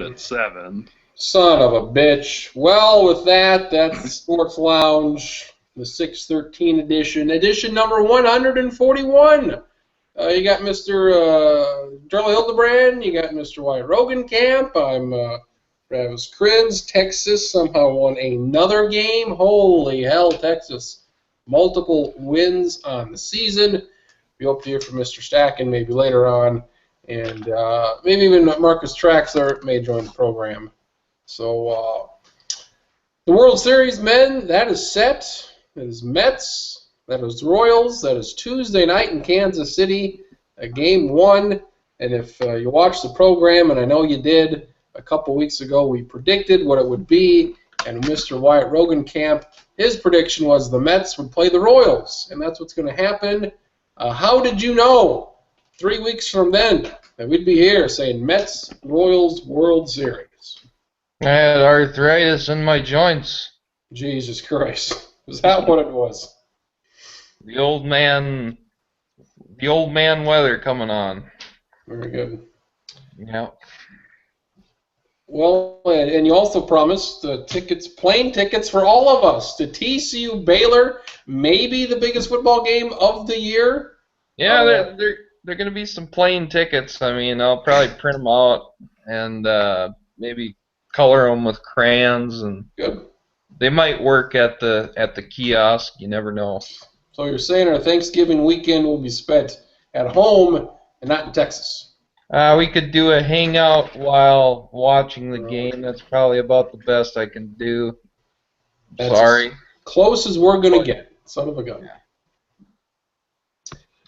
at 7. Son of a bitch. Well, with that, that's the Sports Lounge, the 613 edition number 141. You got Mr. Charlie Hildebrand, you got Mr. Wyatt Rogenkamp. I'm Travis Kriens. Texas somehow won another game. Holy hell, Texas. Multiple wins on the season. We hope to hear from Mr. Stacken maybe later on. And maybe even Marcus Traxler may join the program. So the World Series, men, that is set. That is Mets. That is Royals. That is Tuesday night in Kansas City, Game 1. And if you watched the program, and I know you did, a couple weeks ago we predicted what it would be. And Mr. Wyatt Rogenkamp, his prediction was the Mets would play the Royals. And that's what's going to happen. How did you know 3 weeks from then that we'd be here saying Mets-Royals World Series? I had arthritis in my joints. Jesus Christ. Was that what it was? The old man weather coming on. Very good. Yeah. Well, and you also promised plane tickets for all of us to TCU Baylor, maybe the biggest football game of the year. Yeah, they're going to be some plane tickets. I mean, I'll probably print them out and maybe color them with crayons, and good. They might work at the kiosk. You never know. So you're saying our Thanksgiving weekend will be spent at home and not in Texas? We could do a hangout while watching the game. That's probably about the best I can do. That's Sorry. As close as we're going to get. Son of a gun.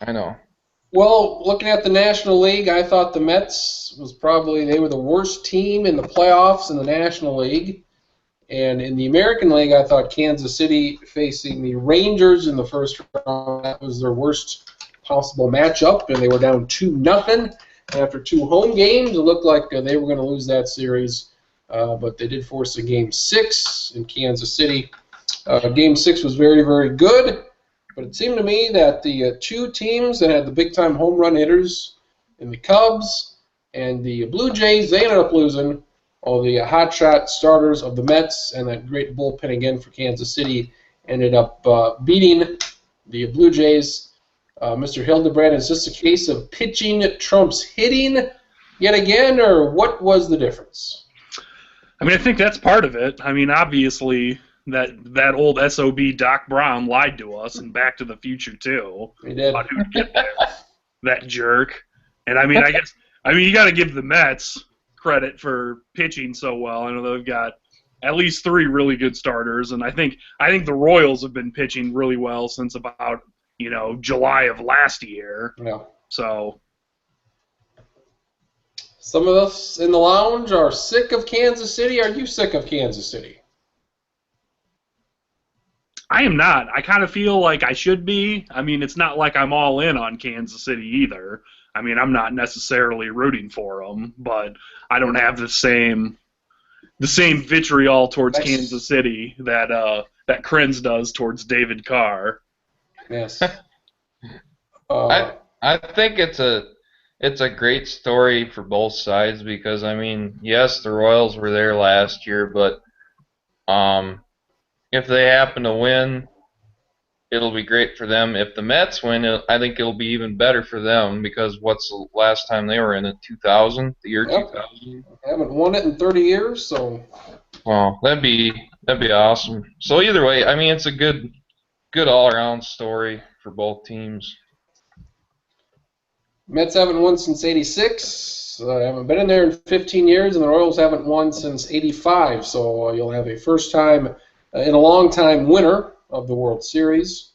I know. Well, looking at the National League, I thought the Mets they were the worst team in the playoffs in the National League. And in the American League, I thought Kansas City facing the Rangers in the first round, that was their worst possible matchup, and they were down 2-0. After 2 home games, it looked like they were going to lose that series, but they did force a Game 6 in Kansas City. Game 6 was very, very good, but it seemed to me that the 2 teams that had the big-time home run hitters in the Cubs and the Blue Jays, they ended up losing. All the hotshot starters of the Mets and that great bullpen again for Kansas City ended up beating the Blue Jays. Mr. Hildebrand, is this a case of pitching trumps hitting yet again, or what was the difference? I mean, I think that's part of it. I mean, obviously, that old SOB Doc Brown lied to us, and Back to the Future too. He did. About who'd get there. That jerk. And I mean, you got to give the Mets credit for pitching so well. I know they've got at least 3 really good starters, and I think the Royals have been pitching really well since about July of last year. Yeah. So some of us in the lounge are sick of Kansas City. Are you sick of Kansas City? I am not. I kind of feel like I should be. I mean, it's not like I'm all in on Kansas City either. I mean, I'm not necessarily rooting for them, but I don't have the same vitriol towards Kansas City that Kriens does towards David Carr. Yes. I think it's a great story for both sides because, I mean, yes, the Royals were there last year, but if they happen to win, it'll be great for them. If the Mets win, I think it'll be even better for them because what's the last time they were in it? 2000, the year 2000. I haven't won it in 30 years, so. Well, that'd be awesome. So either way, I mean, it's a good all-around story for both teams. Mets haven't won since '86. Haven't been in there in 15 years, and the Royals haven't won since '85. So you'll have a first-time in a long-time winner of the World Series.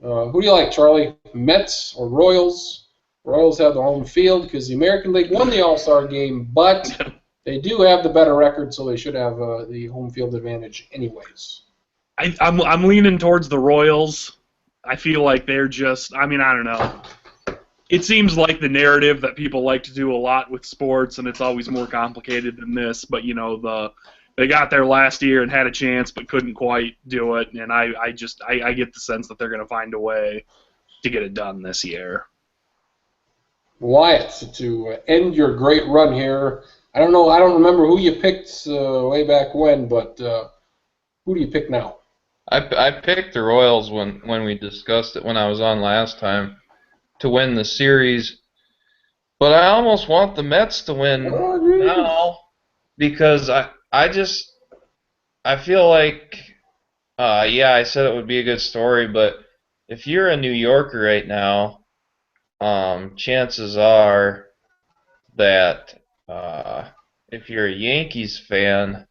Who do you like, Charlie? Mets or Royals? Royals have the home field because the American League won the All-Star game, but they do have the better record, so they should have the home field advantage anyways. I'm leaning towards the Royals. I feel like they're just, I mean, I don't know. It seems like the narrative that people like to do a lot with sports, and it's always more complicated than this, but, they got there last year and had a chance but couldn't quite do it, and I get the sense that they're going to find a way to get it done this year. Wyatt, to end your great run here I don't know. I don't remember who you picked way back when, but who do you pick now? I picked the Royals when we discussed it when I was on last time to win the series, but I almost want the Mets to win now because I feel like yeah, I said it would be a good story, but if you're a New Yorker right now, chances are that if you're a Yankees fan,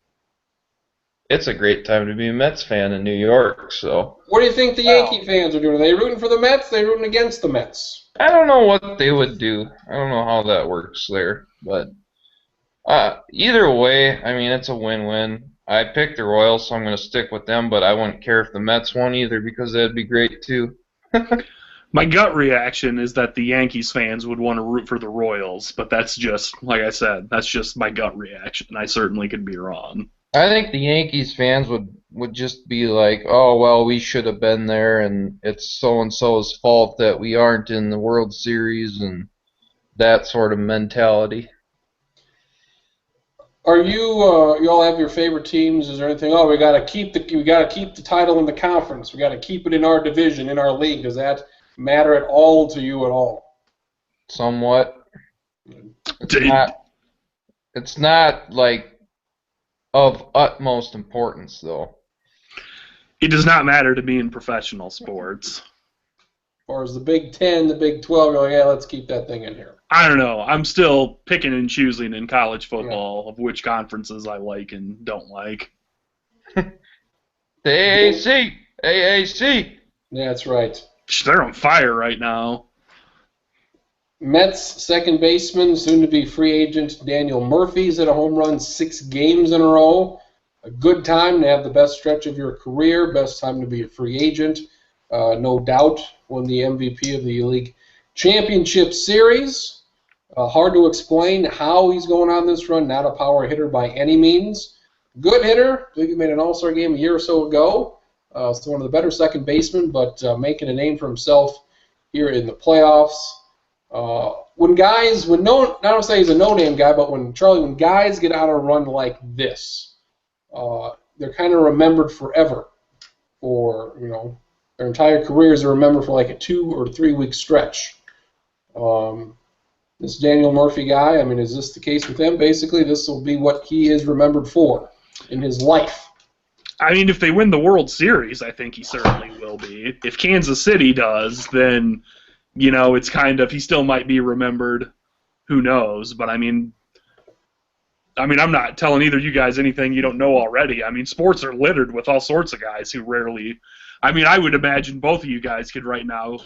it's a great time to be a Mets fan in New York. So, what do you think the Yankee fans are doing? Are they rooting for the Mets? Are they rooting against the Mets? I don't know what they would do. I don't know how that works there, but either way, I mean, it's a win-win. I picked the Royals, so I'm going to stick with them, but I wouldn't care if the Mets won either because that'd be great too. My gut reaction is that the Yankees fans would want to root for the Royals, but that's just, like I said, that's just my gut reaction. I certainly could be wrong. I think the Yankees fans would just be like, oh, well, we should have been there, and it's so-and-so's fault that we aren't in the World Series, and that sort of mentality. Are you you all have your favorite teams? Is there anything? Oh, we got to keep the title in the conference. We got to keep it in our division, in our league. Does that matter at all to you at all? Somewhat. It's not like of utmost importance, though. It does not matter to me in professional sports. As far as the Big 10, the Big 12, you're like, yeah, let's keep that thing in here. I don't know. I'm still picking and choosing in college football of which conferences I like and don't like. The AAC! AAC! Yeah, that's right. They're on fire right now. Mets second baseman, soon to be free agent Daniel Murphy's hit a home run 6 games in a row. A good time to have the best stretch of your career, best time to be a free agent. No doubt won the MVP of the league championship series. Hard to explain how he's going on this run. Not a power hitter by any means. Good hitter. I think he made an All-Star game a year or so ago. So one of the better second basemen, but making a name for himself here in the playoffs. When guys, I don't say he's a no-name guy, but when guys get on a run like this, they're kind of remembered forever. For their entire careers are remembered for like a 2 or 3 week stretch. This Daniel Murphy guy, I mean, is this the case with him? Basically, this will be what he is remembered for in his life. I mean, if they win the World Series, I think he certainly will be. If Kansas City does, then, it's kind of, he still might be remembered. Who knows? But, I mean, I'm not telling either of you guys anything you don't know already. I mean, sports are littered with all sorts of guys who rarely... I mean, I would imagine both of you guys could right now...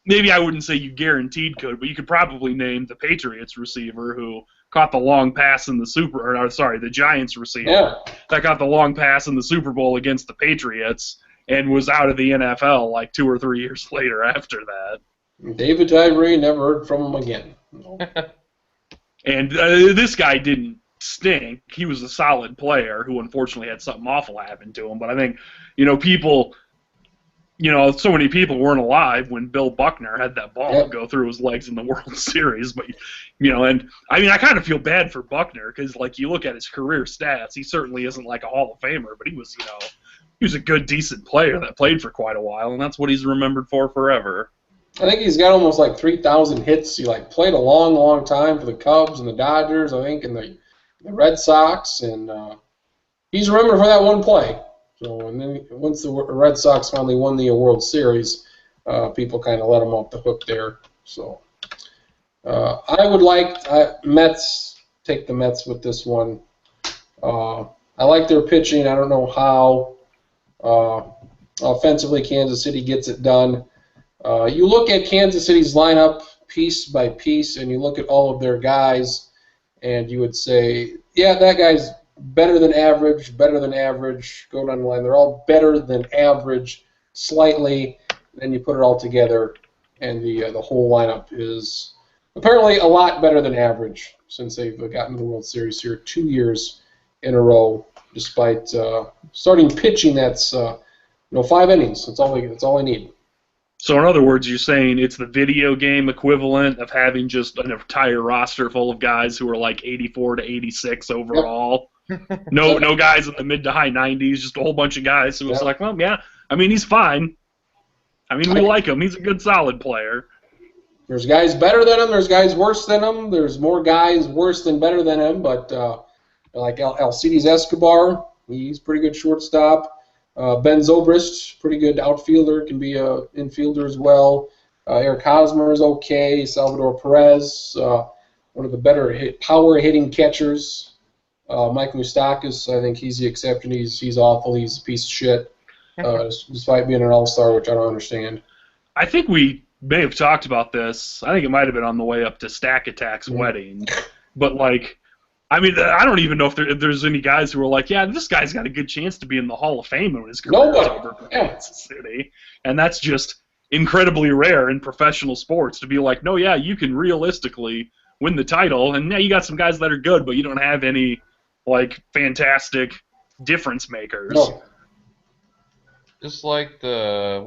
Maybe I wouldn't say you guaranteed could, but you could probably name the Patriots receiver who caught the long pass in the Giants receiver that got the long pass in the Super Bowl against the Patriots and was out of the NFL like 2 or 3 years later after that. David Tyree, never heard from him again. And this guy didn't stink. He was a solid player who unfortunately had something awful happen to him. But I think, people... so many people weren't alive when Bill Buckner had that ball go through his legs in the World Series. But, and I mean, I kind of feel bad for Buckner because, you look at his career stats, he certainly isn't like a Hall of Famer, but he was, he was a good, decent player that played for quite a while, and that's what he's remembered for forever. I think he's got almost 3,000 hits. He played a long, long time for the Cubs and the Dodgers, I think, and the Red Sox, and he's remembered for that one play. So, and then once the Red Sox finally won the World Series, people kind of let him off the hook there. So, I would like take the Mets with this one. I like their pitching. I don't know how offensively Kansas City gets it done. You look at Kansas City's lineup piece by piece, and you look at all of their guys, and you would say, yeah, that guy's better than average, go down the line. They're all better than average slightly. Then you put it all together, and the whole lineup is apparently a lot better than average since they've gotten to the World Series here 2 years in a row, despite starting pitching that's 5 innings. That's all they need. So in other words, you're saying it's the video game equivalent of having just an entire roster full of guys who are like 84 to 86 overall. Yep. No guys in the mid to high 90s, just a whole bunch of guys who was like, well, yeah, I mean, he's fine. I mean, we like him. He's a good, solid player. There's guys better than him. There's guys worse than him. There's more guys worse than better than him. But like Alcides Escobar, he's pretty good shortstop. Ben Zobrist, pretty good outfielder, can be an infielder as well. Eric Hosmer is okay. Salvador Perez, one of the better power-hitting catchers. Mike Moustakas, I think he's the exception. He's awful. He's a piece of shit, despite being an all-star, which I don't understand. I think we may have talked about this. I think it might have been on the way up to Stack Attack's wedding. But, like, I mean, I don't even know if there's any guys who are like, yeah, this guy's got a good chance to be in the Hall of Fame when his career is over for Kansas City. And that's just incredibly rare in professional sports to be like, no, yeah, you can realistically win the title. And, yeah, you got some guys that are good, but you don't have any, like, fantastic difference makers. No. Just like the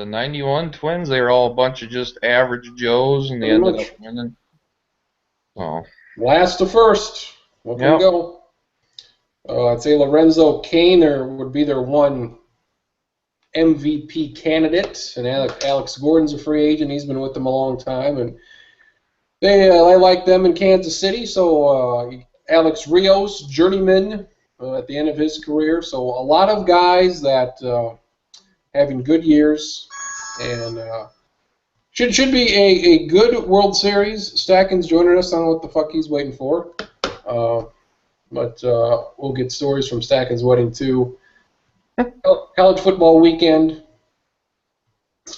91 Twins, they were all a bunch of just average Joes, and they ended up winning. Oh. Last to first. What can we go? I'd say Lorenzo Cain would be their one MVP candidate, and Alex Gordon's a free agent. He's been with them a long time, and I like them in Kansas City. So Alex Rios, journeyman at the end of his career. So a lot of guys that having good years, and should be a good World Series. Stacken's joining us. I don't know what the fuck he's waiting for. But we'll get stories from Stacken's wedding too. College football weekend.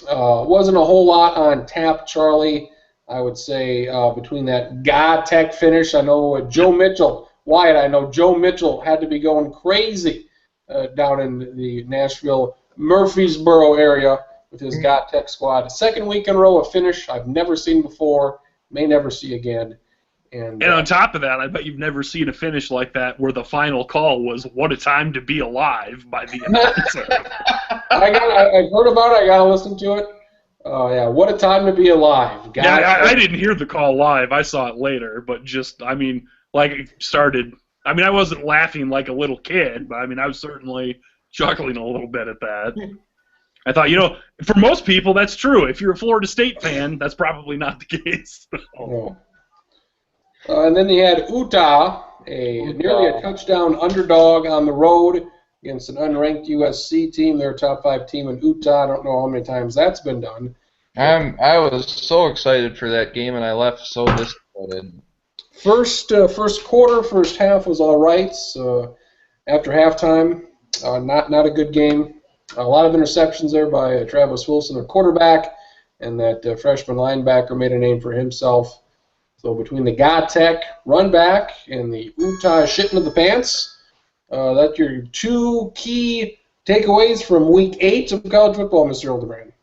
Wasn't a whole lot on tap, Charlie. I would say between that Tech finish, I know Joe Mitchell, Wyatt, I know Joe Mitchell had to be going crazy down in the Nashville, Murfreesboro area with his Tech squad. Second week in a row, a finish I've never seen before, may never see again. And on top of that, I bet you've never seen a finish like that where the final call was "What a time to be alive" by the announcer. I've heard about it. I got to listen to it. Yeah, what a time to be alive. I didn't hear the call live. I saw it later, but just, I mean, like it started. I mean, I wasn't laughing like a little kid, but I mean, I was certainly chuckling a little bit at that. I thought, for most people, that's true. If you're a Florida State fan, that's probably not the case. No. And then you had Utah, nearly a touchdown underdog on the road against an unranked USC team. They're a top 5 team in Utah. I don't know how many times that's been done. I was so excited for that game, and I left so disappointed. First quarter, first half was all right. After halftime, not a good game. A lot of interceptions there by Travis Wilson, a quarterback, and that freshman linebacker made a name for himself. So between the Tech run back and the Utah shitting of the pants, that's your two key takeaways from Week 8 of college football, Mr. Hildebrand.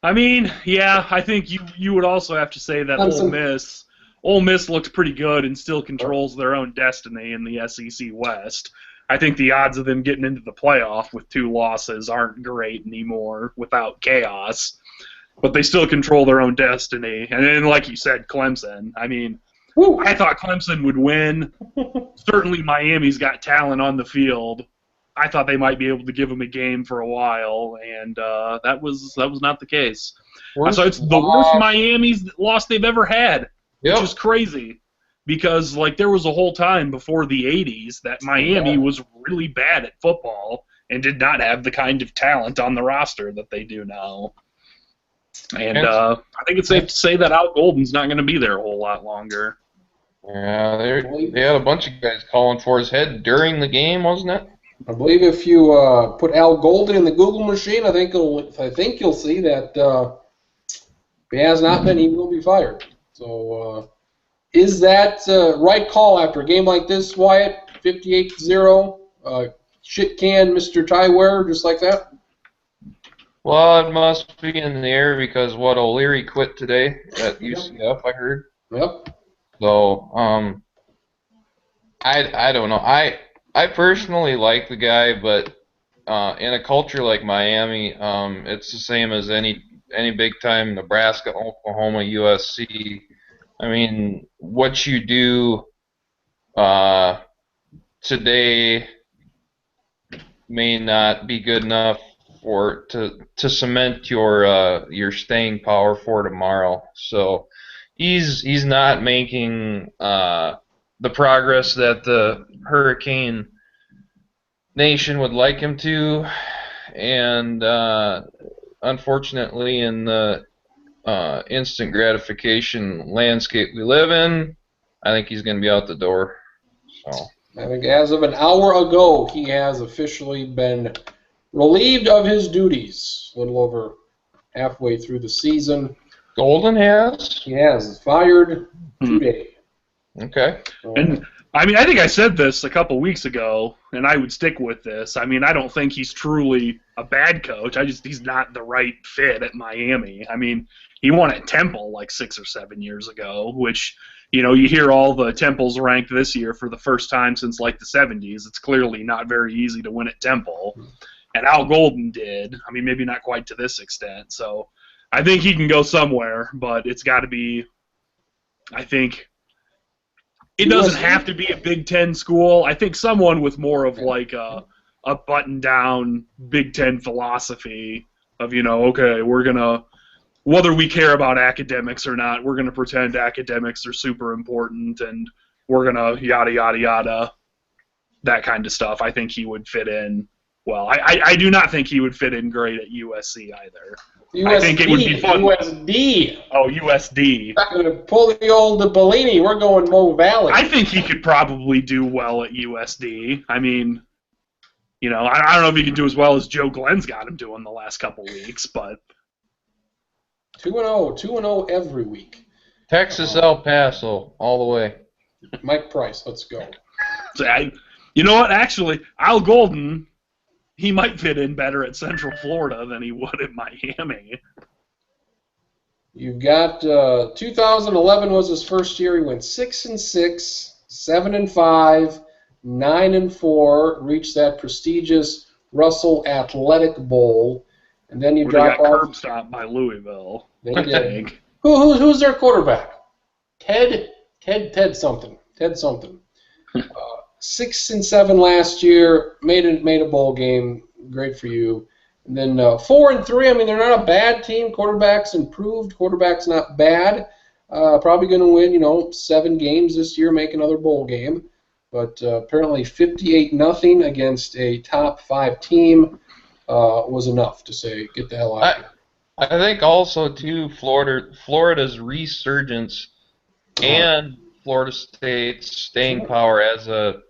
I mean, yeah, I think you would also have to say that Clemson. Ole Miss looks pretty good and still controls their own destiny in the SEC West. I think the odds of them getting into the playoff with 2 losses aren't great anymore without chaos. But they still control their own destiny. And then, like you said, Clemson. I mean, I thought Clemson would win. Certainly Miami's got talent on the field. I thought they might be able to give them a game for a while, and that was not the case. So it's the worst Miami's loss they've ever had, which is crazy. Because, like, there was a whole time before the 80s that Miami was really bad at football and did not have the kind of talent on the roster that they do now. And I think it's safe to say that Al Golden's not going to be there a whole lot longer. Yeah, they had a bunch of guys calling for his head during the game, wasn't it? I believe if you put Al Golden in the Google machine, I think you'll see that if he has not been, he will be fired. So is that right call after a game like this, Wyatt? 58-0, shit can Mr. Tywear, just like that? Well, it must be in the air because O'Leary quit today at UCF, I heard. Yep. So, I don't know. I personally like the guy, but in a culture like Miami, it's the same as any big time Nebraska, Oklahoma, USC. I mean, what you do today may not be good enough to cement your staying power for tomorrow. So he's not making the progress that the Hurricane Nation would like him to, and unfortunately, in the instant gratification landscape we live in, I think he's going to be out the door. So I think as of an hour ago, he has officially been relieved of his duties. A little over halfway through the season. Golden has? He has fired today. Okay. And I mean, I think I said this a couple weeks ago, and I would stick with this. I mean, I don't think he's truly a bad coach. He's not the right fit at Miami. I mean, he won at Temple like 6 or 7 years ago, which, you know, you hear all the Temples ranked this year for the first time since like the 70s. It's clearly not very easy to win at Temple. And Al Golden did. I mean, maybe not quite to this extent. So I think he can go somewhere, but it's got to be, I think, it doesn't have to be a Big Ten school. I think someone with more of like a button-down Big Ten philosophy of, you know, okay, we're going to, whether we care about academics or not, we're going to pretend academics are super important and we're going to yada, yada, yada, that kind of stuff. I think he would fit in well. I do not think he would fit in great at USC either. USD, I think it would be fun. USD. Oh, USD. Not going to pull the old Bellini. We're going Mo Valley. I think he could probably do well at USD. I mean, you know, I don't know if he can do as well as Joe Glenn's got him doing the last couple weeks, but 2-0, 2-0 every week. Texas El Paso, all the way. Mike Price, let's go. So you know what? Actually, Al Golden, he might fit in better at Central Florida than he would at Miami. You've got 2011 was his first year. He went 6-6, 7-5, 9-4. Reached that prestigious Russell Athletic Bowl, and then you Where drop they got off. curb stomped by Louisville. They I did. think. Who's their quarterback? Ted something. 6-7 last year. Made a bowl game. Great for you. And then 4-3. I mean, they're not a bad team. Quarterback's improved. Quarterback's not bad. Probably going to win, 7 games this year. Make another bowl game. But apparently 58-0 against a top 5 team was enough to say get the hell out of here. I think also too Florida's resurgence and Florida State's staying power as a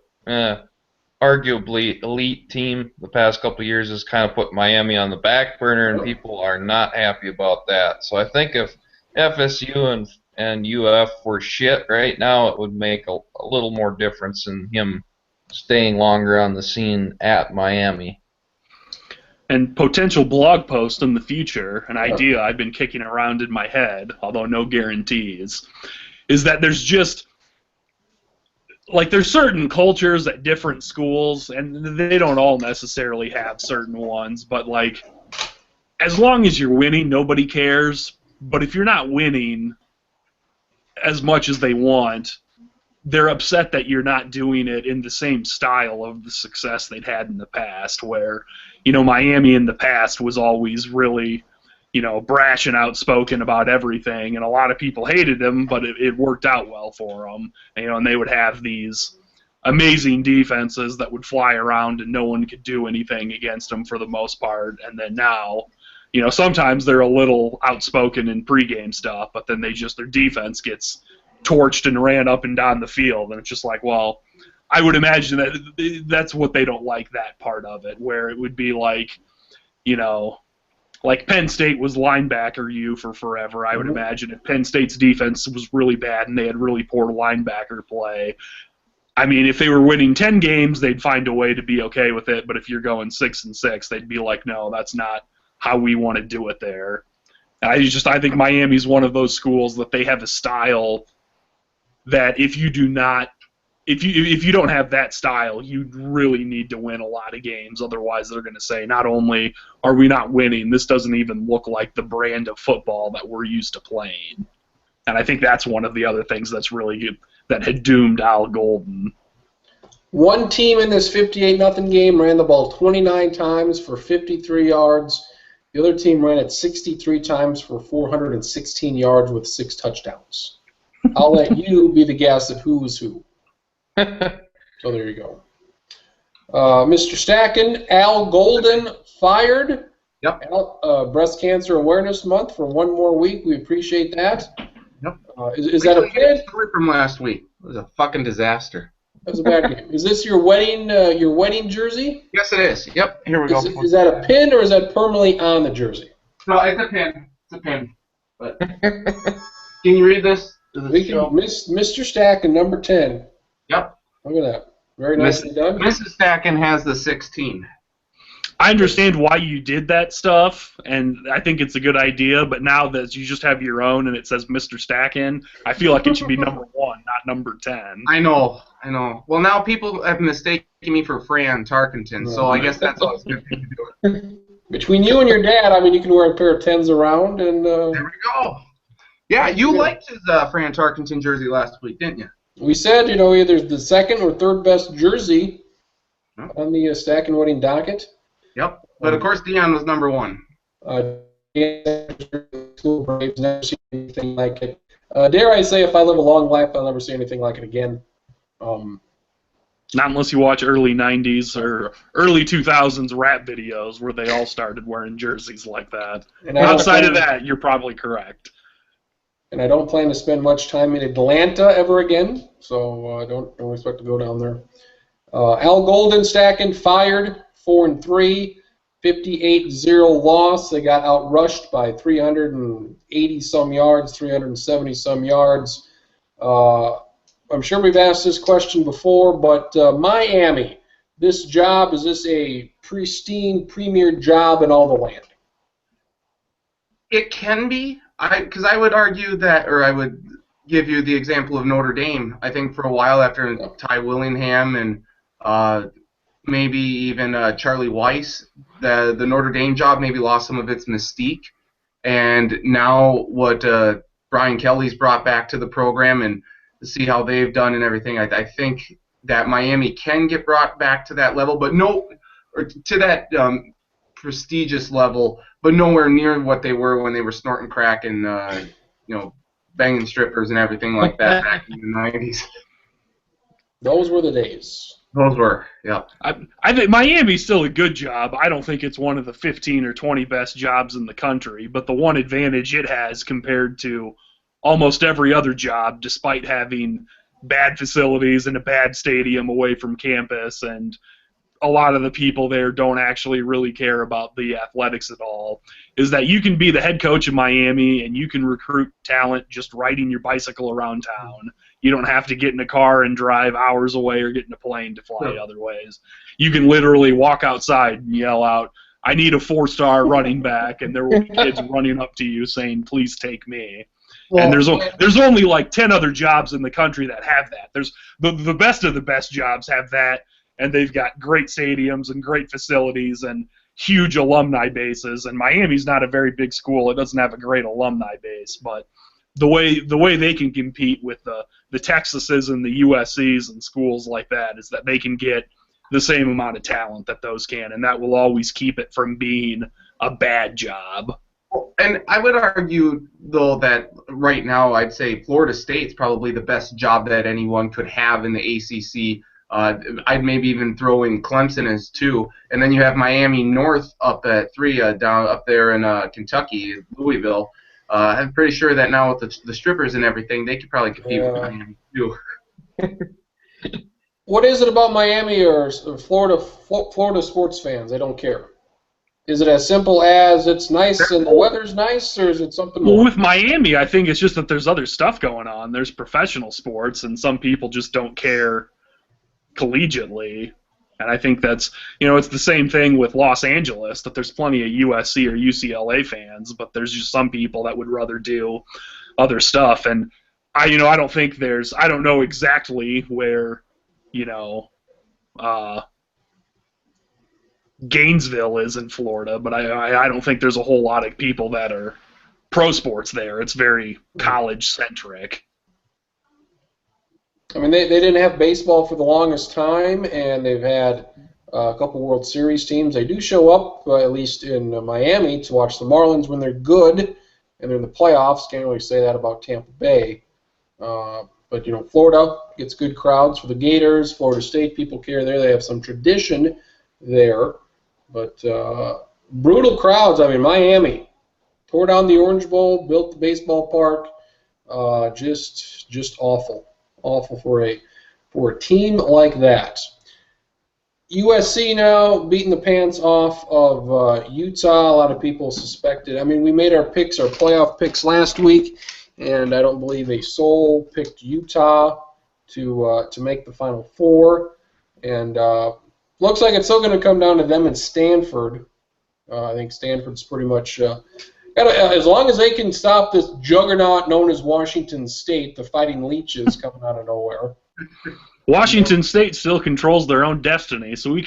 arguably elite team the past couple of years has kind of put Miami on the back burner, and people are not happy about that. So I think if FSU and UF were shit right now, it would make a little more difference in him staying longer on the scene at Miami. And potential blog post in the future, an idea I've been kicking around in my head, although no guarantees, is that there's just, like, there's certain cultures at different schools, and they don't all necessarily have certain ones, but, like, as long as you're winning, nobody cares. But if you're not winning as much as they want, they're upset that you're not doing it in the same style of the success they'd had in the past, where, Miami in the past was always really, brash and outspoken about everything, and a lot of people hated him, but it worked out well for them. And they would have these amazing defenses that would fly around and no one could do anything against them for the most part. And then now, sometimes they're a little outspoken in pregame stuff, but then their defense gets torched and ran up and down the field, and it's just like, well, I would imagine that that's what they don't like, that part of it, where it would be like, like Penn State was linebacker you for forever. I would imagine if Penn State's defense was really bad and they had really poor linebacker play, I mean, if they were winning 10 games, they'd find a way to be okay with it, but if you're going 6-6, they'd be like, no, that's not how we want to do it there. I think Miami's one of those schools that they have a style that if if you don't have that style, you really need to win a lot of games. Otherwise, they're going to say, not only are we not winning, this doesn't even look like the brand of football that we're used to playing. And I think that's one of the other things that's really good, that had doomed Al Golden. One team in this 58-0 game ran the ball 29 times for 53 yards. The other team ran it 63 times for 416 yards with 6 touchdowns. I'll let you be the guess of who was who. So there you go. Mr. Stacken, Al Golden fired. Yep. Breast Cancer Awareness Month for one more week. We appreciate that. Yep. Is that a pin? Story from last week? It was a fucking disaster. That was a bad game. Is this your wedding jersey? Yes, it is. Yep. Here we go. Is that a pin or is that permanently on the jersey? No, it's a pin. It's a pin. But can you read this? Mr. Stacken, number 10. Yep. Look at that. Very nicely done. Mrs. Stacken has the 16. I understand why you did that stuff, and I think it's a good idea, but now that you just have your own and it says Mr. Stacken, I feel like it should be number 1, not number 10. I know. Well, now people have mistaken me for Fran Tarkenton, so I guess that's always a good thing to do. Between you and your dad, I mean, you can wear a pair of 10s around. And there we go. Yeah, you liked his Fran Tarkenton jersey last week, didn't you? We said, either the second or third best jersey on the Stacken wedding docket. Yep, but of course Dion was number 1. Braves, never seen anything like it. Dare I say, if I live a long life, I'll never see anything like it again. Not unless you watch early 90s or early 2000s rap videos where they all started wearing jerseys like that. And outside of that, you're probably correct. And I don't plan to spend much time in Atlanta ever again, so I don't expect to go down there. Al Golden, Stacken, fired, 4-3, 58-0 loss. They got outrushed by 380-some yards, 370-some yards. I'm sure we've asked this question before, but Miami, this job, is this a pristine, premier job in all the land? It can be. Because I would argue that, or I would give you the example of Notre Dame. I think for a while after Ty Willingham and maybe even Charlie Weiss, the Notre Dame job maybe lost some of its mystique. And now what Brian Kelly's brought back to the program and see how they've done and everything, I think that Miami can get brought back to that level, but to that prestigious level, but nowhere near what they were when they were snorting crack and banging strippers and everything like that back in the 90s. Those were the days. Those were, yeah. I think Miami's still a good job. I don't think it's one of the 15 or 20 best jobs in the country, but the one advantage it has compared to almost every other job, despite having bad facilities and a bad stadium away from campus, and a lot of the people there don't actually really care about the athletics at all, is that you can be the head coach of Miami and you can recruit talent just riding your bicycle around town. You don't have to get in a car and drive hours away or get in a plane to fly other ways. You can literally walk outside and yell out, "I need a 4-star running back," and there will be kids running up to you saying, "Please take me." Well, and there's only like 10 other jobs in the country that have that. There's the best of the best jobs have that, and they've got great stadiums and great facilities and huge alumni bases. And Miami's not a very big school; it doesn't have a great alumni base. But the way they can compete with the Texases and the USCs and schools like that is that they can get the same amount of talent that those can, and that will always keep it from being a bad job. And I would argue, though, that right now I'd say Florida State's probably the best job that anyone could have in the ACC. I'd maybe even throw in Clemson as 2. And then you have Miami North up at 3, down up there in Kentucky, Louisville. I'm pretty sure that now with the strippers and everything, they could probably compete with Miami, too. What is it about Miami or Florida sports fans? They don't care. Is it as simple as it's nice and the weather's nice, or is it something more? Well, with Miami, I think it's just that there's other stuff going on. There's professional sports, and some people just don't care collegiately. And I think that's, it's the same thing with Los Angeles, that there's plenty of USC or UCLA fans, but there's just some people that would rather do other stuff. And I don't think I don't know exactly where you know, Gainesville is in Florida, but I don't think there's a whole lot of people that are pro sports there. It's very college-centric. I mean, they didn't have baseball for the longest time, and they've had a couple World Series teams. They do show up, at least in Miami, to watch the Marlins when they're good, and they're in the playoffs. Can't really say that about Tampa Bay. But, you know, Florida gets good crowds for the Gators. Florida State, people care there. They have some tradition there. But brutal crowds. I mean, Miami tore down the Orange Bowl, built the baseball park. Just awful. Awful for a team like that. USC now beating the pants off of Utah. A lot of people suspected. I mean, we made our picks, our playoff picks last week, and I don't believe a soul picked Utah to make the Final Four. And looks like it's still going to come down to them and Stanford. I think Stanford's pretty much as long as they can stop this juggernaut known as Washington State, the Fighting Leeches coming out of nowhere. Washington State still controls their own destiny, so we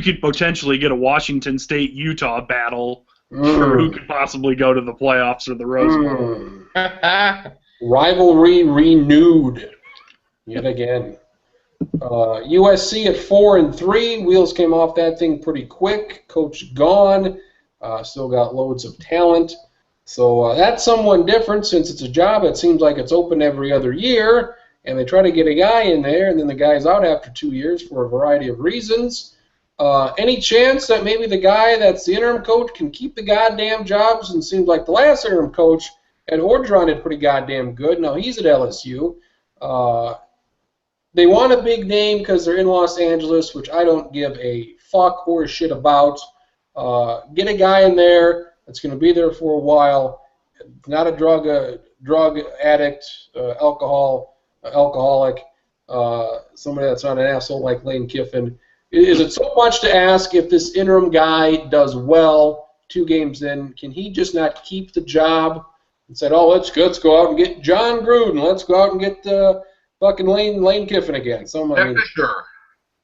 could potentially get a Washington State-Utah battle for who could possibly go to the playoffs or the Rose Bowl. Rivalry renewed yet again. USC at 4-3. Wheels came off that thing pretty quick. Coach gone. Still got loads of talent. So that's somewhat different since it's a job. It seems like it's open every other year, and they try to get a guy in there, and then the guy's out after 2 years for a variety of reasons. Any chance that maybe the guy that's the interim coach can keep the goddamn jobs? And it seems like the last interim coach, Ed Orgeron, did pretty goddamn good. Now he's at LSU. They want a big name because they're in Los Angeles, which I don't give a fuck or a shit about. Get a guy in there that's going to be there for a while, not a drug addict, alcoholic, somebody that's not an asshole like Lane Kiffin. Is it so much to ask if this interim guy does well 2 games in? Can he just not keep the job and said, oh, let's go out and get John Gruden. Let's go out and get fucking Lane Kiffin again.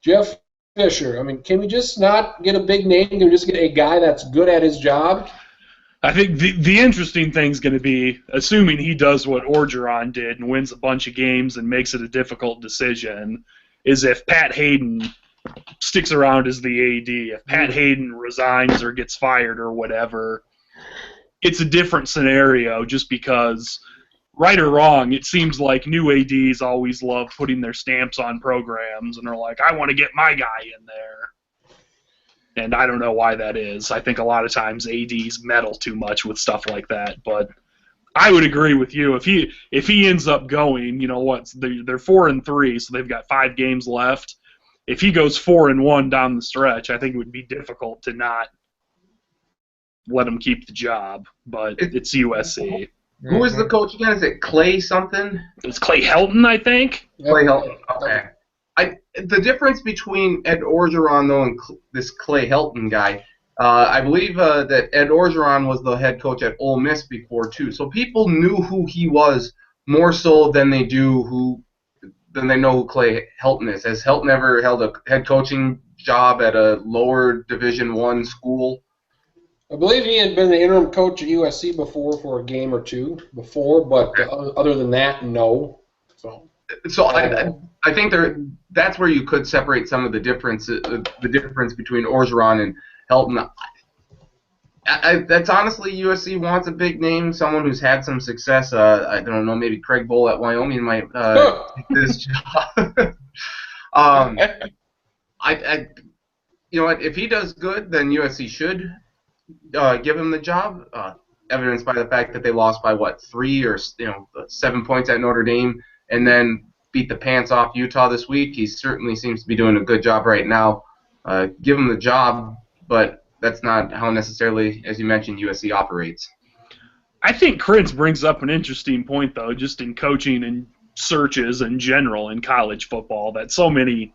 Jeff Fisher. I mean, can we just not get a big name? Can we just get a guy that's good at his job? I think the interesting thing's going to be, assuming he does what Orgeron did and wins a bunch of games and makes it a difficult decision, is if Pat Hayden sticks around as the AD. If Pat Hayden resigns or gets fired or whatever, it's a different scenario just because, right or wrong, it seems like new ADs always love putting their stamps on programs and are like, I want to get my guy in there. And I don't know why that is. I think a lot of times ADs meddle too much with stuff like that. But I would agree with you. If he ends up going, you know what? They're 4-3, so they've got 5 games left. If he goes 4-1 down the stretch, I think it would be difficult to not let him keep the job. But it's USC. Who is the coach again? Is it Clay something? It's Clay Helton, I think. Clay Helton. Okay. The difference between Ed Orgeron, though, and this Clay Helton guy, I believe that Ed Orgeron was the head coach at Ole Miss before, too. So people knew who he was more so than they know who Clay Helton is. Has Helton ever held a head coaching job at a lower Division I school? I believe he had been the interim coach at USC before for a game or two before, but other than that, no. So I think that's where you could separate some of the difference between Orgeron and Helton. That's honestly, USC wants a big name, someone who's had some success. I don't know, maybe Craig Bowl at Wyoming might take this job. You know what? If he does good, then USC should give him the job. Evidenced by the fact that they lost by 3 or 7 points at Notre Dame, and then beat the pants off Utah this week. He certainly seems to be doing a good job right now. Give him the job, but that's not how necessarily, as you mentioned, USC operates. I think Kriens brings up an interesting point, though, just in coaching and searches in general in college football, that so many,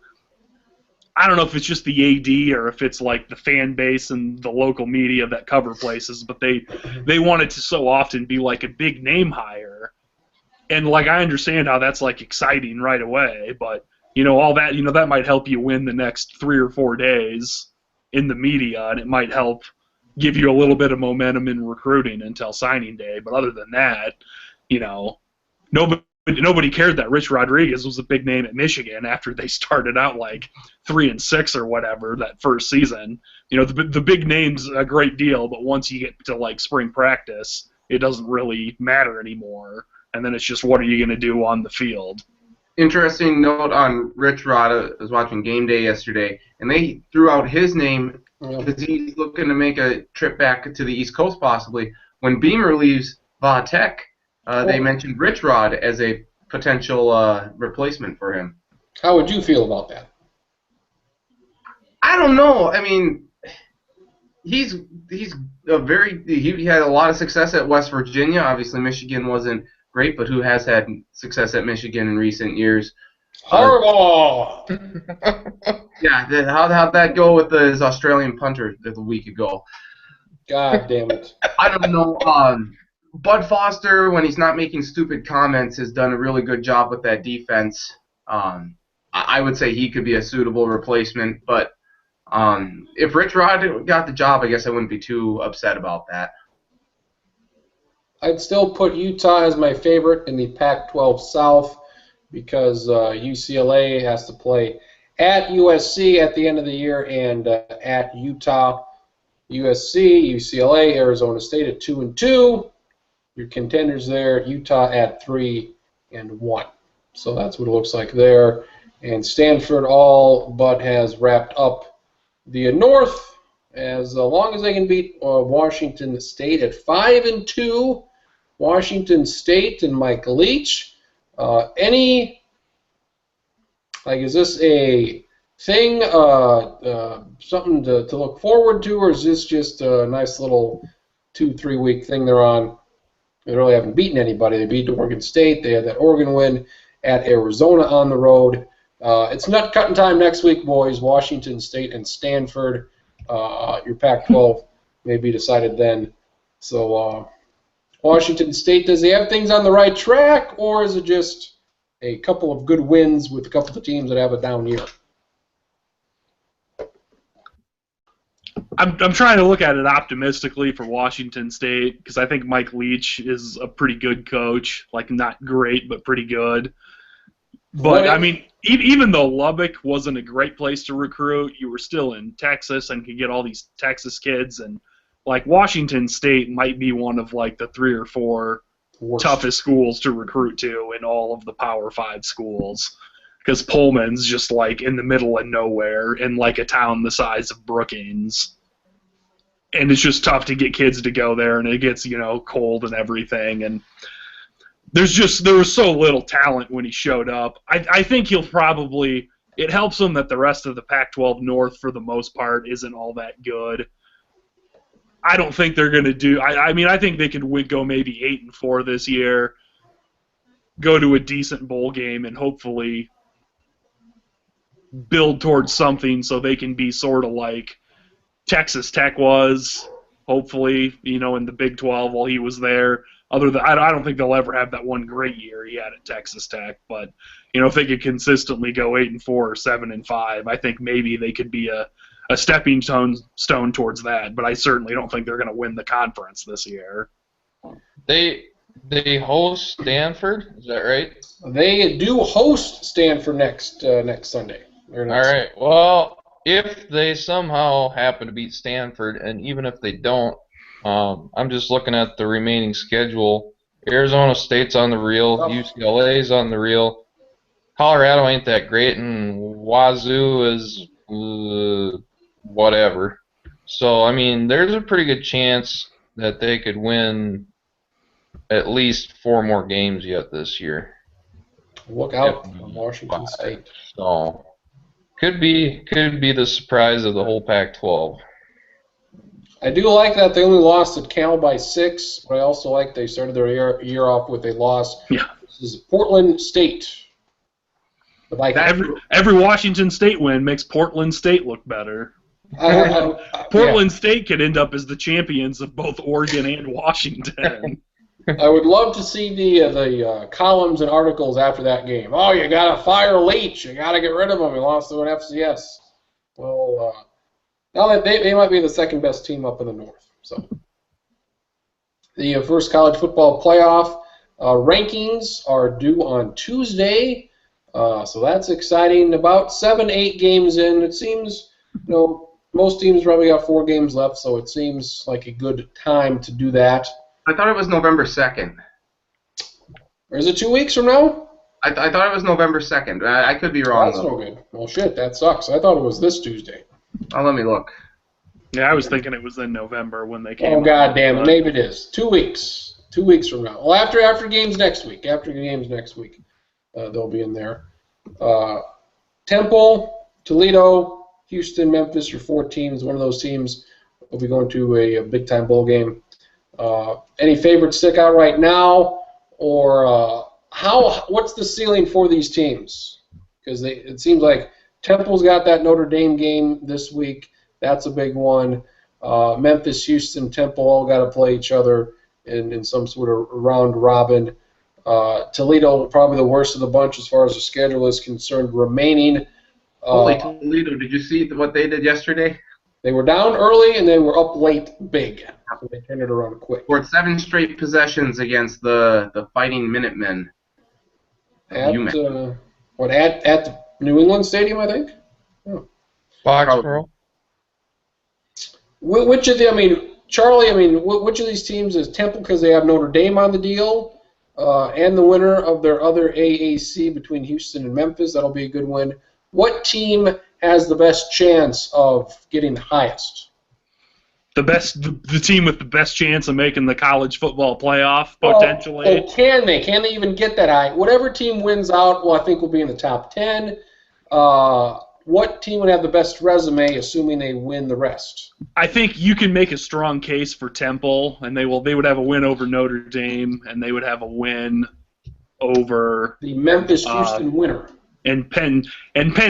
I don't know if it's just the AD or if it's like the fan base and the local media that cover places, but they want it to so often be like a big name hire. And, like, I understand how that's, like, exciting right away, but all that, that might help you win the next 3 or 4 days in the media, and it might help give you a little bit of momentum in recruiting until signing day. But other than that, nobody cared that Rich Rodriguez was a big name at Michigan after they started out like 3-6 or whatever that first season. The big name's a great deal, but once you get to like spring practice, it doesn't really matter anymore. And then it's just, what are you going to do on the field? Interesting note on Rich Rod. I was watching Game Day yesterday, and they threw out his name because he's looking to make a trip back to the East Coast possibly. When Beamer leaves Va Tech, they mentioned Rich Rod as a potential replacement for him. How would you feel about that? I don't know. I mean, he had a lot of success at West Virginia. Obviously, Michigan wasn't great, but who has had success at Michigan in recent years? Harbaugh! Yeah, how'd that go with his Australian punter a week ago? God damn it. I don't know. Bud Foster, when he's not making stupid comments, has done a really good job with that defense. I would say he could be a suitable replacement, but if Rich Rod got the job, I guess I wouldn't be too upset about that. I'd still put Utah as my favorite in the Pac-12 South because UCLA has to play at USC at the end of the year and at Utah. USC, UCLA, Arizona State at 2-2. Your contenders there, Utah at 3-1. So that's what it looks like there. And Stanford all but has wrapped up the North as long as they can beat Washington State at 5-2. Washington State and Mike Leach. Is this a thing, something to look forward to, or is this just a nice little 2-3 week thing they're on? They really haven't beaten anybody. They beat Oregon State. They had that Oregon win at Arizona on the road. It's nut cutting time next week, boys. Washington State and Stanford. Your Pac-12 may be decided then. So Washington State, does he have things on the right track, or is it just a couple of good wins with a couple of teams that have a down year? I'm trying to look at it optimistically for Washington State because I think Mike Leach is a pretty good coach. Like, not great, but pretty good. But, I mean, even though Lubbock wasn't a great place to recruit, you were still in Texas and could get all these Texas kids. And, like, Washington State might be one of, like, the 3 or 4 toughest schools to recruit to in all of the Power 5 schools. Because Pullman's just, like, in the middle of nowhere in, like, a town the size of Brookings. And it's just tough to get kids to go there, and it gets, cold and everything. And there was so little talent when he showed up. I think he'll probably – it helps him that the rest of the Pac-12 North, for the most part, isn't all that good. I don't think they're going to do – I think they could go maybe 8-4 this year, go to a decent bowl game, and hopefully build towards something so they can be sort of like Texas Tech was, hopefully, in the Big 12 while he was there. I don't think they'll ever have that one great year he had at Texas Tech, but if they could consistently go 8-4 or 7-5, I think maybe they could be a stepping stone towards that. But I certainly don't think they're going to win the conference this year. They host Stanford, is that right? They do host Stanford next Sunday. All right. Well, if they somehow happen to beat Stanford, and even if they don't, I'm just looking at the remaining schedule. Arizona State's on the reel. UCLA's on the reel. Colorado ain't that great, and Wazoo is whatever. So, there's a pretty good chance that they could win at least 4 more games yet this year. Look out for Washington State. So, could be the surprise of the whole Pac-12. I do like that they only lost at Cal by 6, but I also like they started their year off with a loss. Yeah. This is Portland State. The Vikings. Every Washington State win makes Portland State look better. Portland State could end up as the champions of both Oregon and Washington. I would love to see the columns and articles after that game. Oh, you got to fire Leach. You got to get rid of him. He lost to an FCS. Well, now that they might be the second best team up in the North. So the first college football playoff rankings are due on Tuesday. So that's exciting. About 7-8 games in. It seems, most teams probably got 4 games left, so it seems like a good time to do that. I thought it was November 2nd. Or is it 2 weeks from now? I thought it was November 2nd. I could be wrong. That's no good. Well, shit, that sucks. I thought it was this Tuesday. Oh, let me look. Yeah, I was thinking it was in November when they came. Oh, God damn it. Maybe it is. 2 weeks. 2 weeks from now. Well, after games next week. They'll be in there. Temple, Toledo, Houston, Memphis, your 4 teams. One of those teams will be going to a big-time bowl game. Any favorites stick out right now, or what's the ceiling for these teams? Because it seems like Temple's got that Notre Dame game this week. That's a big one. Memphis, Houston, Temple all got to play each other in some sort of round robin. Toledo, probably the worst of the bunch as far as the schedule is concerned, remaining. Holy Toledo, did you see what they did yesterday? They were down early and they were up late big. So they turned it around quick. Scored 7 straight possessions against the Fighting Minutemen. At the New England Stadium, I think? Oh. Foxborough? Which of Charlie, which of these teams is Temple because they have Notre Dame on the deal, and the winner of their other AAC between Houston and Memphis? That'll be a good win. What team has the best chance of getting the highest? The team with the best chance of making the college football playoff, potentially. Can they? Can they even get that high? Whatever team wins out, I think will be in the top 10. What team would have the best resume, assuming they win the rest? I think you can make a strong case for Temple, and they would have a win over Notre Dame, and they would have a win over the Memphis-Houston winner. And Penn